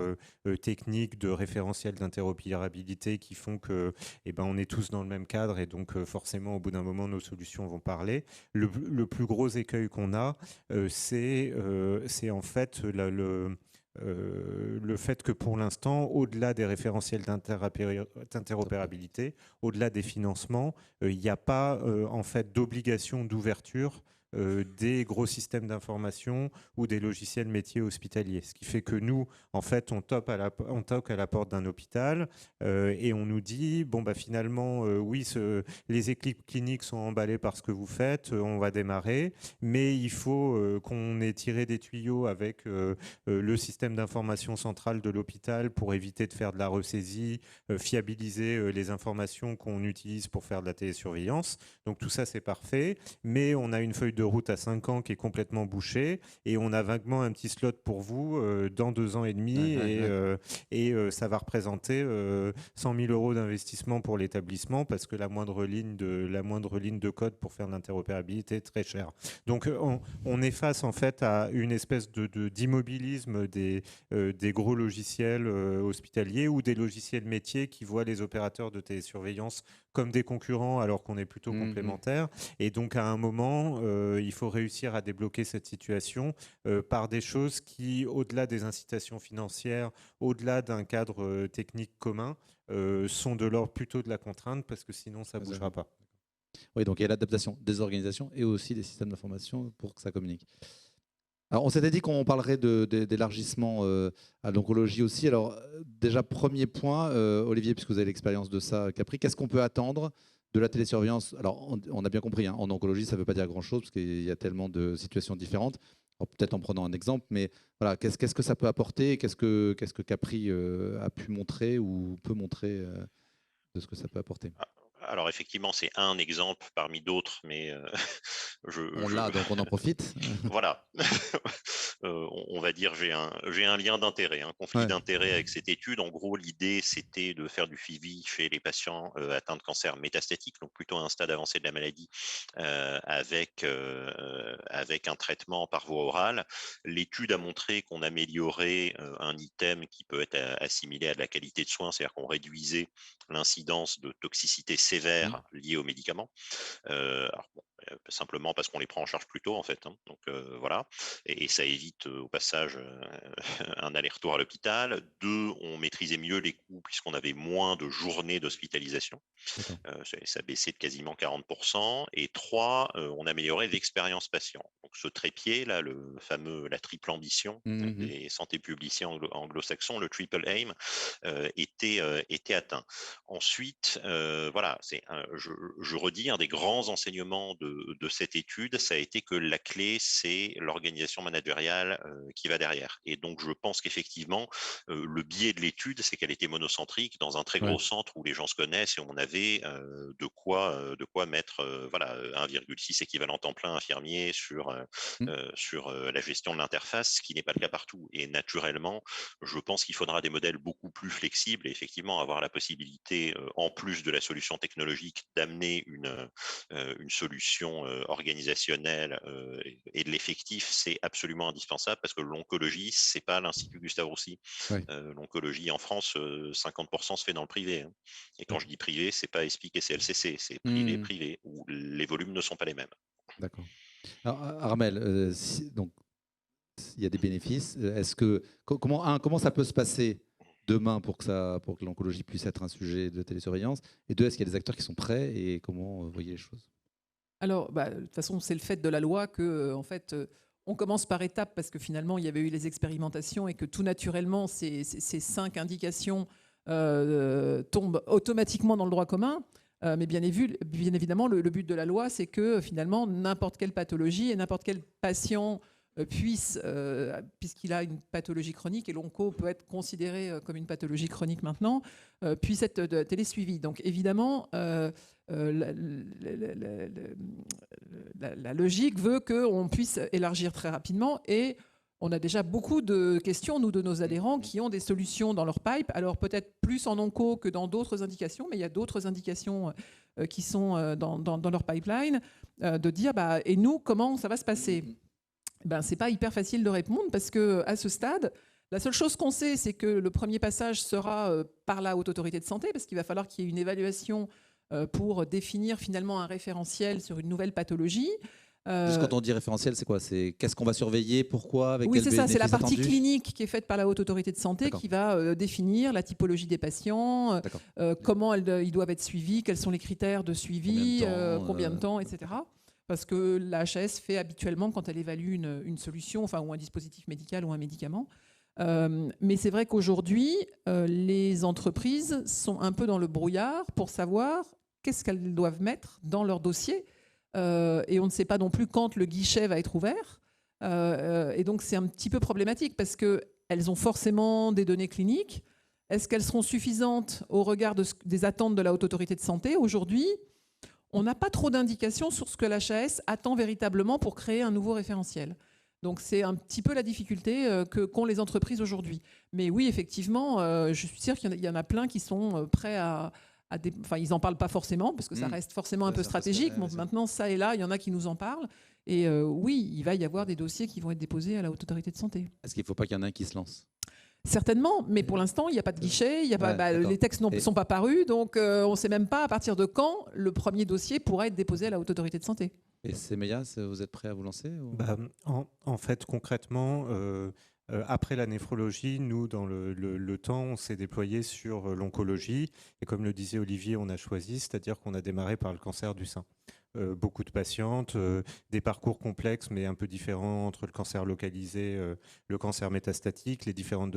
F: techniques de référentiels d'interopérabilité qui font que on est tous dans le même cadre et donc forcément au bout d'un moment nos solutions vont parler. Le plus gros écueil qu'on a, c'est en fait le fait que pour l'instant, au-delà des référentiels d'interopérabilité, au-delà des financements, il n'y a pas en fait d'obligation d'ouverture des gros systèmes d'information ou des logiciels métiers hospitaliers. Ce qui fait que nous, en fait, on toque à la porte d'un hôpital et on nous dit, finalement, oui, les équipes cliniques sont emballées par ce que vous faites, on va démarrer, mais il faut qu'on ait tiré des tuyaux avec le système d'information centrale de l'hôpital pour éviter de faire de la ressaisie, fiabiliser les informations qu'on utilise pour faire de la télésurveillance. Donc tout ça, c'est parfait, mais on a une feuille de route à 5 ans qui est complètement bouchée et on a vaguement un petit slot pour vous dans 2 ans et demi et ça va représenter 100 000 € d'investissement pour l'établissement parce que la moindre ligne de code pour faire de l'interopérabilité est très chère. Donc on est face en fait à une espèce d'immobilisme des gros logiciels hospitaliers ou des logiciels métiers qui voient les opérateurs de télésurveillance comme des concurrents alors qu'on est plutôt complémentaires. Et donc à un moment, il faut réussir à débloquer cette situation par des choses qui, au-delà des incitations financières, au-delà d'un cadre technique commun, sont de l'ordre plutôt de la contrainte parce que sinon ça ne bougera pas.
A: Oui, donc il y a l'adaptation des organisations et aussi des systèmes d'information pour que ça communique. Alors, on s'était dit qu'on parlerait d'élargissement à l'oncologie aussi. Alors, déjà, premier point, Olivier, puisque vous avez l'expérience de ça, Capri, qu'est-ce qu'on peut attendre de la télésurveillance? Alors, on a bien compris, en oncologie, ça ne veut pas dire grand-chose, parce qu'il y a tellement de situations différentes. Peut-être en prenant un exemple, mais voilà, qu'est-ce que ça peut apporter? Qu'est-ce que Capri a pu montrer ou peut montrer de ce que ça peut apporter?
D: Alors effectivement, c'est un exemple parmi d'autres, mais
A: on l'a, donc on en profite.
D: Voilà. On va dire j'ai un lien d'intérêt, un conflit d'intérêt avec cette étude. En gros, l'idée, c'était de faire du suivi chez les patients atteints de cancer métastatique, donc plutôt à un stade avancé de la maladie, avec un traitement par voie orale. L'étude a montré qu'on améliorait un item qui peut être assimilé à de la qualité de soins, c'est-à-dire qu'on réduisait l'incidence de toxicité sévère liée aux médicaments. Simplement parce qu'on les prend en charge plus tôt, en fait. Donc voilà, et ça évite au passage un aller-retour à l'hôpital. 2, on maîtrisait mieux les coûts puisqu'on avait moins de journées d'hospitalisation. Ça baissait de quasiment 40%. Et 3, on améliorait l'expérience patient. Donc ce trépied, là, la triple ambition des santé publiques anglo-saxons, le triple aim, était atteint. Ensuite, voilà, je redis, un des grands enseignements de cette étude, ça a été que la clé, c'est l'organisation managériale qui va derrière. Et donc, je pense qu'effectivement, le biais de l'étude, c'est qu'elle était monocentrique dans un très gros centre où les gens se connaissent et on avait de quoi mettre 1,6 équivalent temps plein infirmier sur la gestion de l'interface, ce qui n'est pas le cas partout. Et naturellement, je pense qu'il faudra des modèles beaucoup plus flexibles et effectivement avoir la possibilité, en plus de la solution technologique, d'amener une solution organisationnelle et de l'effectif, c'est absolument indispensable parce que l'oncologie, c'est pas l'Institut Gustave Roussy. L'oncologie en France, 50% se fait dans le privé. Hein. Et quand je dis privé, c'est pas ESPIC et CLCC, c'est privé, où les volumes ne sont pas les mêmes.
A: D'accord. Alors, Armelle, donc il y a des bénéfices. Comment ça peut se passer demain pour que l'oncologie puisse être un sujet de télésurveillance? Et deux, est-ce qu'il y a des acteurs qui sont prêts et comment vous voyez les choses?
E: Alors, de toute façon, c'est le fait de la loi que, en fait, on commence par étapes parce que finalement, il y avait eu les expérimentations et que tout naturellement, ces 5 indications tombent automatiquement dans le droit commun. Mais bien évidemment, le but de la loi, c'est que finalement, n'importe quelle pathologie et n'importe quel patient puisse, puisqu'il a une pathologie chronique, et l'onco peut être considéré comme une pathologie chronique maintenant, puisse être télésuivi. Donc évidemment, la logique veut qu'on puisse élargir très rapidement, et on a déjà beaucoup de questions, nous, de nos adhérents, qui ont des solutions dans leur pipe. Alors peut-être plus en onco que dans d'autres indications, mais il y a d'autres indications qui sont dans leur pipeline, de dire, et nous, comment ça va se passer? C'est pas hyper facile de répondre parce qu'à ce stade, la seule chose qu'on sait, c'est que le premier passage sera par la Haute Autorité de Santé, parce qu'il va falloir qu'il y ait une évaluation pour définir finalement un référentiel sur une nouvelle pathologie.
A: Juste quand on dit référentiel, c'est quoi? C'est qu'est-ce qu'on va surveiller? Pourquoi? Avec
E: Oui,
A: quel
E: c'est ça. C'est la
A: bénéfice
E: partie
A: attendu?
E: clinique qui est faite par la Haute Autorité de Santé qui va définir la typologie des patients, comment ils doivent être suivis, quels sont les critères de suivi, combien de temps, etc. Parce que la HAS fait habituellement quand elle évalue une solution, enfin, ou un dispositif médical ou un médicament. Mais c'est vrai qu'aujourd'hui, les entreprises sont un peu dans le brouillard pour savoir qu'est-ce qu'elles doivent mettre dans leur dossier. Et on ne sait pas non plus quand le guichet va être ouvert. Et donc, c'est un petit peu problématique parce qu'elles ont forcément des données cliniques. Est-ce qu'elles seront suffisantes au regard des attentes de la Haute Autorité de Santé? Aujourd'hui, on n'a pas trop d'indications sur ce que l'HAS attend véritablement pour créer un nouveau référentiel. Donc c'est un petit peu la difficulté qu'ont les entreprises aujourd'hui. Mais oui, effectivement, je suis sûre qu'il y en a plein qui sont prêts enfin, ils n'en parlent pas forcément, parce que ça reste forcément un peu stratégique. Maintenant, ça et là, il y en a qui nous en parlent. Et oui, il va y avoir des dossiers qui vont être déposés à la Haute Autorité de Santé.
A: Est-ce qu'il ne faut pas qu'il y en ait un qui se lance?
E: Certainement, mais pour l'instant, il n'y a pas de guichet, les textes ne sont pas parus, donc on ne sait même pas à partir de quand le premier dossier pourra être déposé à la Haute Autorité de Santé.
A: Et Semeya, vous êtes prêt à vous lancer ou...
F: En fait, concrètement, après la néphrologie, nous, dans le temps, on s'est déployé sur l'oncologie. Et comme le disait Olivier, on a choisi, c'est-à-dire qu'on a démarré par le cancer du sein. Beaucoup de patientes, des parcours complexes mais un peu différents entre le cancer localisé, le cancer métastatique, les différents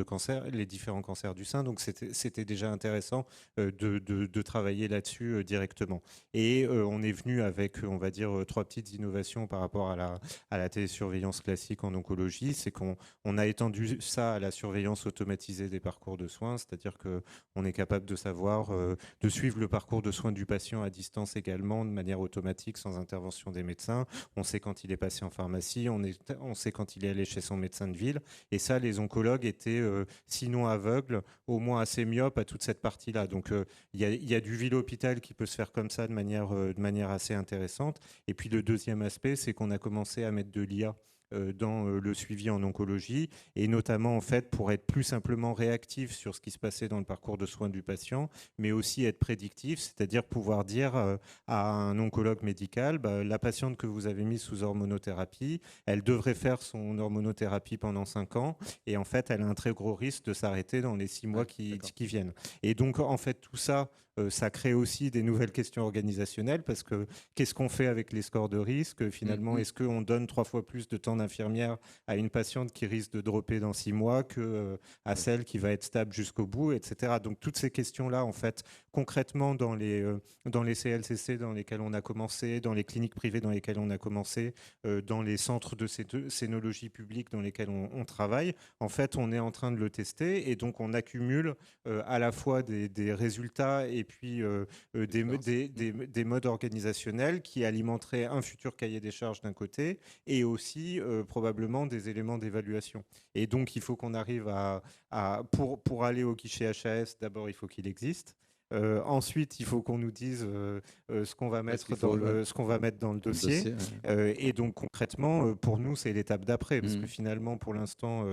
F: cancers du sein. Donc c'était déjà intéressant de travailler là-dessus directement. Et on est venu avec, on va dire, 3 petites innovations par rapport à la télésurveillance classique en oncologie. C'est qu'on a étendu ça à la surveillance automatisée des parcours de soins, c'est-à-dire qu'on est capable de savoir, de suivre le parcours de soins du patient à distance également de manière automatique, sans intervention des médecins. On sait quand il est passé en pharmacie, on sait quand il est allé chez son médecin de ville. Et ça, les oncologues étaient, sinon aveugles, au moins assez myopes à toute cette partie-là. Donc, il y a du ville-hôpital qui peut se faire comme ça de manière assez intéressante. Et puis, le deuxième aspect, c'est qu'on a commencé à mettre de l'IA dans le suivi en oncologie, et notamment en fait pour être plus simplement réactif sur ce qui se passait dans le parcours de soins du patient, mais aussi être prédictif, c'est-à-dire pouvoir dire à un oncologue médical, la patiente que vous avez mise sous hormonothérapie, elle devrait faire son hormonothérapie pendant 5 ans, et en fait elle a un très gros risque de s'arrêter dans les 6 mois qui viennent. Et donc en fait tout ça, ça crée aussi des nouvelles questions organisationnelles parce que qu'est-ce qu'on fait avec les scores de risque? Finalement, est-ce qu'on donne 3 fois plus de temps d'infirmière à une patiente qui risque de dropper dans 6 mois qu'à celle qui va être stable jusqu'au bout, etc. Donc toutes ces questions-là, en fait, concrètement dans les CLCC dans lesquels on a commencé, dans les cliniques privées dans lesquelles on a commencé, dans les centres de scénologie publique dans lesquels on travaille, en fait, on est en train de le tester et donc on accumule à la fois des résultats et puis des modes organisationnels qui alimenteraient un futur cahier des charges d'un côté et aussi probablement des éléments d'évaluation. Et donc, il faut qu'on arrive pour aller au guichet HAS, d'abord, il faut qu'il existe. Ensuite, il faut qu'on nous dise ce qu'on va mettre dans le dossier. Et donc, concrètement, pour nous, c'est l'étape d'après. Parce que finalement, pour l'instant,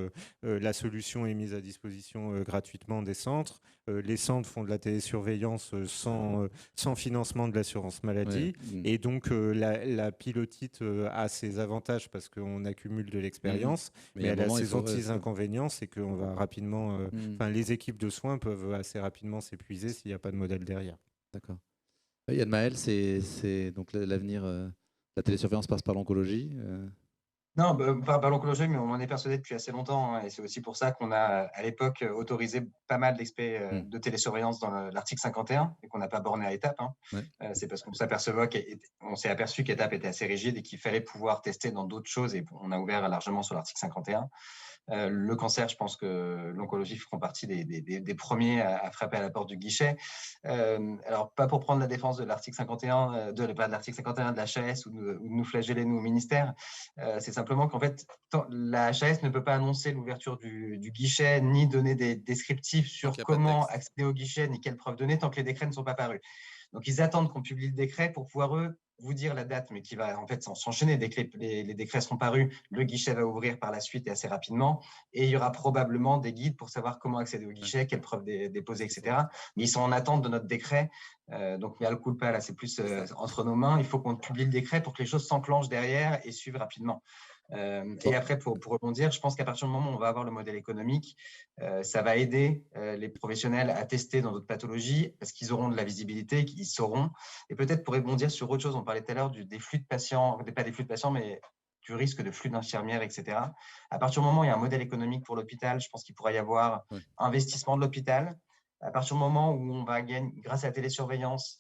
F: la solution est mise à disposition gratuitement des centres. Les centres font de la télésurveillance sans financement de l'assurance maladie. Et donc, la pilotite a ses avantages parce qu'on accumule de l'expérience. Mais elle a ses anti-inconvénients, c'est qu'on va rapidement... les équipes de soins peuvent assez rapidement s'épuiser s'il n'y a pas de modèle derrière.
A: D'accord. Yann Maël, c'est donc l'avenir, la télésurveillance passe par l'oncologie
C: Non, par l'oncologie, mais on en est persuadé depuis assez longtemps. Et c'est aussi pour ça qu'on a, à l'époque, autorisé pas mal d'aspects de télésurveillance dans l'article 51 et qu'on n'a pas borné à étapes. C'est parce qu'on s'est aperçu qu'étape était assez rigide et qu'il fallait pouvoir tester dans d'autres choses. Et on a ouvert largement sur l'article 51. Le cancer, je pense que l'oncologie feront partie des premiers à frapper à la porte du guichet. Alors, pas pour prendre la défense de l'article 51, de l'article 51 de la HAS ou de nous flageller, nous, au ministère. C'est simplement qu'en fait, la HAS ne peut pas annoncer l'ouverture du guichet, ni donner des descriptifs sur comment accéder au guichet, ni quelles preuves donner, tant que les décrets ne sont pas parus. Donc, ils attendent qu'on publie le décret pour pouvoir, eux, vous dire la date, mais qui va en fait s'enchaîner dès que les décrets seront parus. Le guichet va ouvrir par la suite et assez rapidement. Et il y aura probablement des guides pour savoir comment accéder au guichet, quelles preuves déposer, etc. Mais ils sont en attente de notre décret. Donc, mea culpa, là, c'est plus entre nos mains. Il faut qu'on publie le décret pour que les choses s'enclenchent derrière et suivent rapidement. Et après, pour rebondir, je pense qu'à partir du moment où on va avoir le modèle économique, ça va aider les professionnels à tester dans d'autres pathologies parce qu'ils auront de la visibilité, qu'ils sauront. Et peut-être pour rebondir sur autre chose, on parlait tout à l'heure des flux de patients, pas des flux de patients, mais du risque de flux d'infirmières, etc. À partir du moment où il y a un modèle économique pour l'hôpital, je pense qu'il pourra y avoir investissement de l'hôpital. À partir du moment où on va gagner, grâce à la télésurveillance,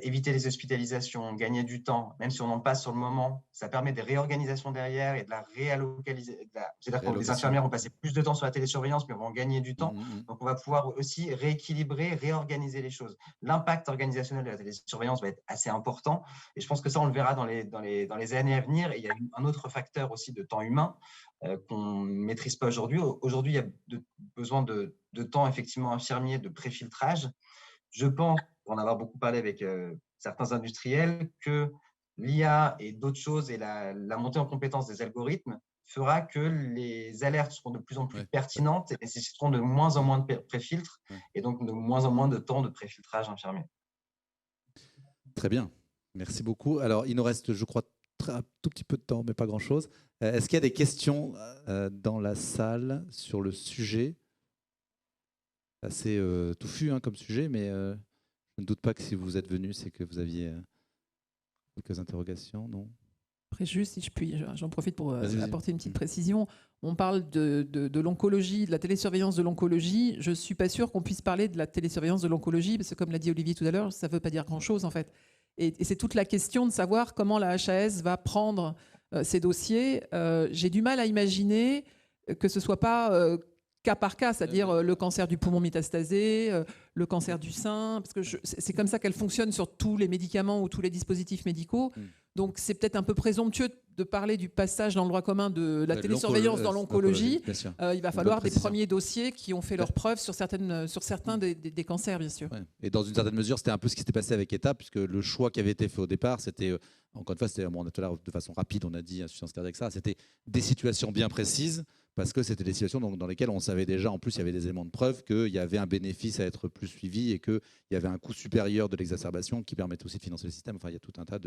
C: éviter les hospitalisations, gagner du temps, même si on en passe sur le moment, ça permet des réorganisations derrière et de la réallocalisation. C'est-à-dire que les infirmières vont passer plus de temps sur la télésurveillance, mais vont en gagner du temps. Donc, on va pouvoir aussi rééquilibrer, réorganiser les choses. L'impact organisationnel de la télésurveillance va être assez important. Et je pense que ça, on le verra dans les années à venir. Et il y a un autre facteur aussi de temps humain qu'on ne maîtrise pas aujourd'hui. Aujourd'hui, il y a besoin de temps effectivement infirmier, de préfiltrage. Je pense, pour en avoir beaucoup parlé avec certains industriels, que l'IA et d'autres choses et la montée en compétence des algorithmes fera que les alertes seront de plus en plus pertinentes et nécessiteront de moins en moins de préfiltres et donc de moins en moins de temps de préfiltrage infirmier.
A: Très bien, merci beaucoup. Alors, il nous reste, je crois, un tout petit peu de temps, mais pas grand-chose. Est-ce qu'il y a des questions dans la salle sur le sujet? Assez touffu comme sujet, mais je ne doute pas que si vous êtes venu, c'est que vous aviez quelques interrogations, non?
E: Après, juste, si je puis, j'en profite pour apporter une petite précision. On parle de l'oncologie, de la télésurveillance de l'oncologie. Je ne suis pas sûre qu'on puisse parler de la télésurveillance de l'oncologie, parce que comme l'a dit Olivier tout à l'heure, ça ne veut pas dire grand-chose, en fait. Et c'est toute la question de savoir comment la HAS va prendre ces dossiers. J'ai du mal à imaginer que ce ne soit pas cas par cas, c'est-à-dire le cancer du poumon métastasé, le cancer du sein, parce que c'est comme ça qu'elle fonctionne sur tous les médicaments ou tous les dispositifs médicaux. Donc c'est peut-être un peu présomptueux de parler du passage dans le droit commun de la télésurveillance dans l'oncologie. Il va falloir des premiers dossiers qui ont fait leurs preuves sur certains des cancers, bien sûr.
A: Ouais. Et dans une certaine mesure, c'était un peu ce qui s'était passé avec ETA, puisque le choix qui avait été fait au départ, c'était, encore une fois, on a tout à l'heure de façon rapide, on a dit insuffisance cardiaque, ça, c'était des situations bien précises, parce que c'était des situations dans lesquelles on savait déjà, en plus, il y avait des éléments de preuve qu'il y avait un bénéfice à être plus suivi et qu'il y avait un coût supérieur de l'exacerbation qui permettait aussi de financer le système. Enfin, il y a tout un tas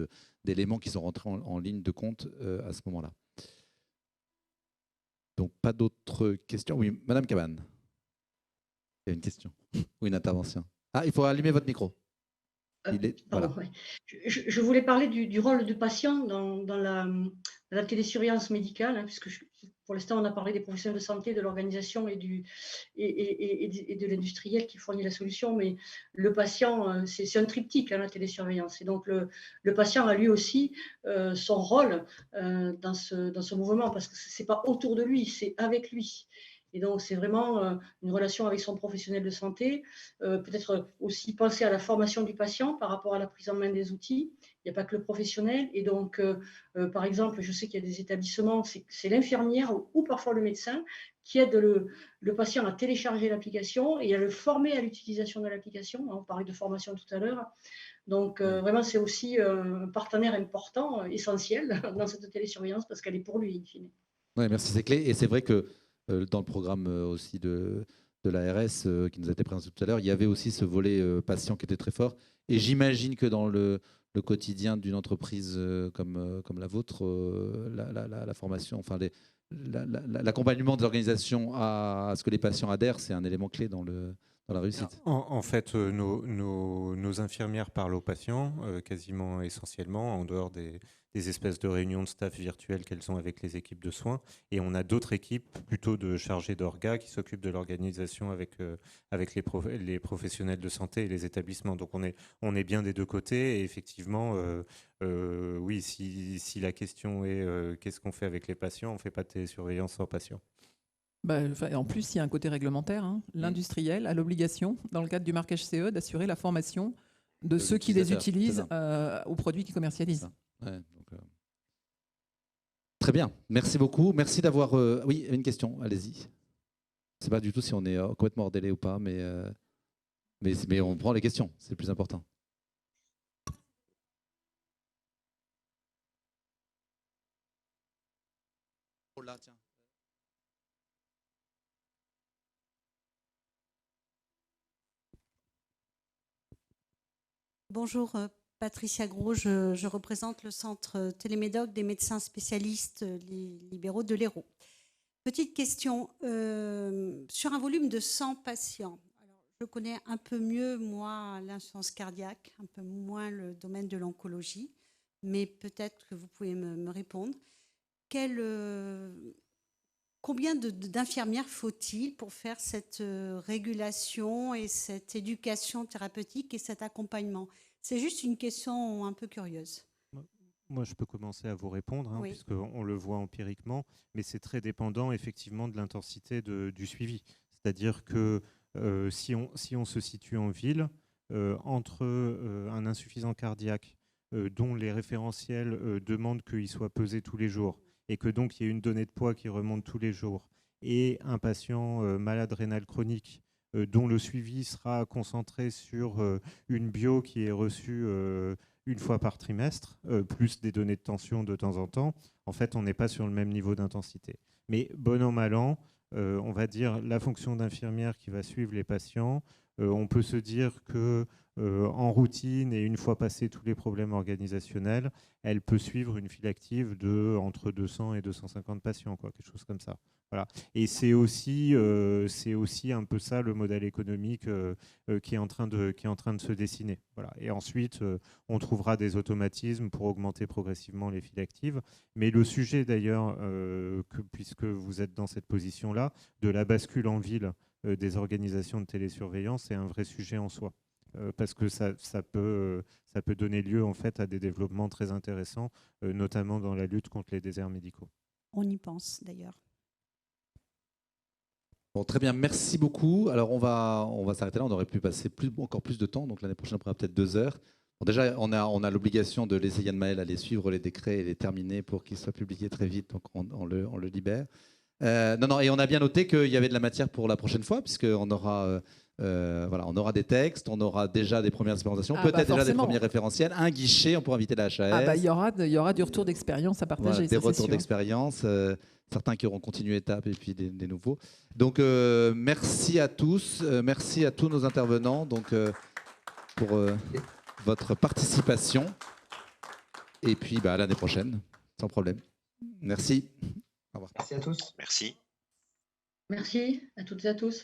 A: d'éléments qui sont rentrés en ligne de compte à ce moment-là. Donc, pas d'autres questions? Oui, Madame Cabane. Il y a une question ou une intervention. Ah, il faut allumer votre micro.
B: Pardon,
A: Voilà.
B: ouais. Je voulais parler du rôle du patient dans la télésurveillance médicale, hein, puisque pour l'instant, on a parlé des professionnels de santé, de l'organisation et de l'industriel qui fournit la solution, mais le patient, c'est un triptyque, hein, la télésurveillance. Et donc, le patient a lui aussi son rôle dans ce mouvement, parce que ce n'est pas autour de lui, c'est avec lui. Et donc, c'est vraiment une relation avec son professionnel de santé, peut-être aussi penser à la formation du patient par rapport à la prise en main des outils. Il n'y a pas que le professionnel. Et donc, par exemple, je sais qu'il y a des établissements, c'est l'infirmière ou parfois le médecin qui aide le patient à télécharger l'application et à le former à l'utilisation de l'application. On parlait de formation tout à l'heure. Donc, vraiment, c'est aussi un partenaire important, essentiel dans cette télésurveillance parce qu'elle est pour lui, in fine.
A: Ouais, merci, c'est clé. Et c'est vrai que dans le programme aussi de l'ARS qui nous a été présenté tout à l'heure, il y avait aussi ce volet patient qui était très fort. Et j'imagine que dans le quotidien d'une entreprise comme la vôtre, la formation, enfin l'accompagnement des organisations à ce que les patients adhèrent, c'est un élément clé dans la réussite.
F: En fait, nos infirmières parlent aux patients quasiment essentiellement, en dehors des espèces de réunions de staff virtuelles qu'elles ont avec les équipes de soins. Et on a d'autres équipes, plutôt de chargés d'orgas, qui s'occupent de l'organisation avec les professionnels de santé et les établissements. Donc on est bien des deux côtés. Et effectivement, oui, si la question est qu'est-ce qu'on fait avec les patients, on ne fait pas de télésurveillance sans patients.
E: En plus, il y a un côté réglementaire, hein. L'industriel a l'obligation, dans le cadre du marquage CE, d'assurer la formation de ceux qui les utilisent aux produits qu'ils commercialisent.
A: Ouais, donc, très bien, merci beaucoup. Merci d'avoir... Oui, une question, allez-y. Je ne sais pas du tout si on est complètement hors délai ou pas, mais on prend les questions, c'est le plus important. Oh là, tiens.
G: Bonjour, Patricia Gros, je représente le centre Télémédoc des médecins spécialistes libéraux de l'Hérault. Petite question, sur un volume de 100 patients, alors, je connais un peu mieux, moi, l'insuffisance cardiaque, un peu moins le domaine de l'oncologie, mais peut-être que vous pouvez me répondre. Combien d'infirmières faut-il pour faire cette régulation et cette éducation thérapeutique et cet accompagnement? C'est juste une question un peu curieuse.
F: Moi, je peux commencer à vous répondre, hein,
G: oui.
F: puisqu'on le voit empiriquement, mais c'est très dépendant effectivement de l'intensité du suivi. C'est-à-dire que si on se situe en ville, entre un insuffisant cardiaque dont les référentiels demandent qu'il soit pesé tous les jours, et que donc il y ait une donnée de poids qui remonte tous les jours, et un patient malade rénal chronique dont le suivi sera concentré sur une bio qui est reçue une fois par trimestre, plus des données de tension de temps en temps, en fait, on n'est pas sur le même niveau d'intensité. Mais bon an, mal an, on va dire la fonction d'infirmière qui va suivre les patients, on peut se dire que en routine et une fois passés tous les problèmes organisationnels, elle peut suivre une file active de entre 200 et 250 patients, quoi, quelque chose comme ça. Voilà. Et c'est aussi un peu ça le modèle économique qui est en train de se dessiner. Voilà. Et ensuite, on trouvera des automatismes pour augmenter progressivement les files actives. Mais le sujet d'ailleurs, puisque vous êtes dans cette position-là, de la bascule en ville des organisations de télésurveillance, c'est un vrai sujet en soi. Parce que ça peut donner lieu en fait à des développements très intéressants, notamment dans la lutte contre les déserts médicaux.
G: On y pense d'ailleurs.
A: Bon, très bien, merci beaucoup. Alors on va s'arrêter là, on aurait pu passer encore plus de temps, donc l'année prochaine on pourra peut-être 2 heures. Bon, déjà, on a l'obligation de laisser Yann Maël aller suivre les décrets et les terminer pour qu'ils soient publiés très vite, donc on le libère. Non, et on a bien noté qu'il y avait de la matière pour la prochaine fois, puisqu'on aura... on aura des textes, on aura déjà des premières expérimentations, peut-être déjà des premiers référentiels, un guichet, on pourra inviter la HAS.
E: Il y aura du retour d'expérience à partager.
A: Voilà, des retours d'expérience, certains qui auront continué étape et puis des nouveaux. Donc merci à tous, merci à tous nos intervenants pour votre participation. Et puis à l'année prochaine, sans problème. Merci. Au revoir.
C: Merci à tous.
D: Merci.
B: Merci à toutes et à tous.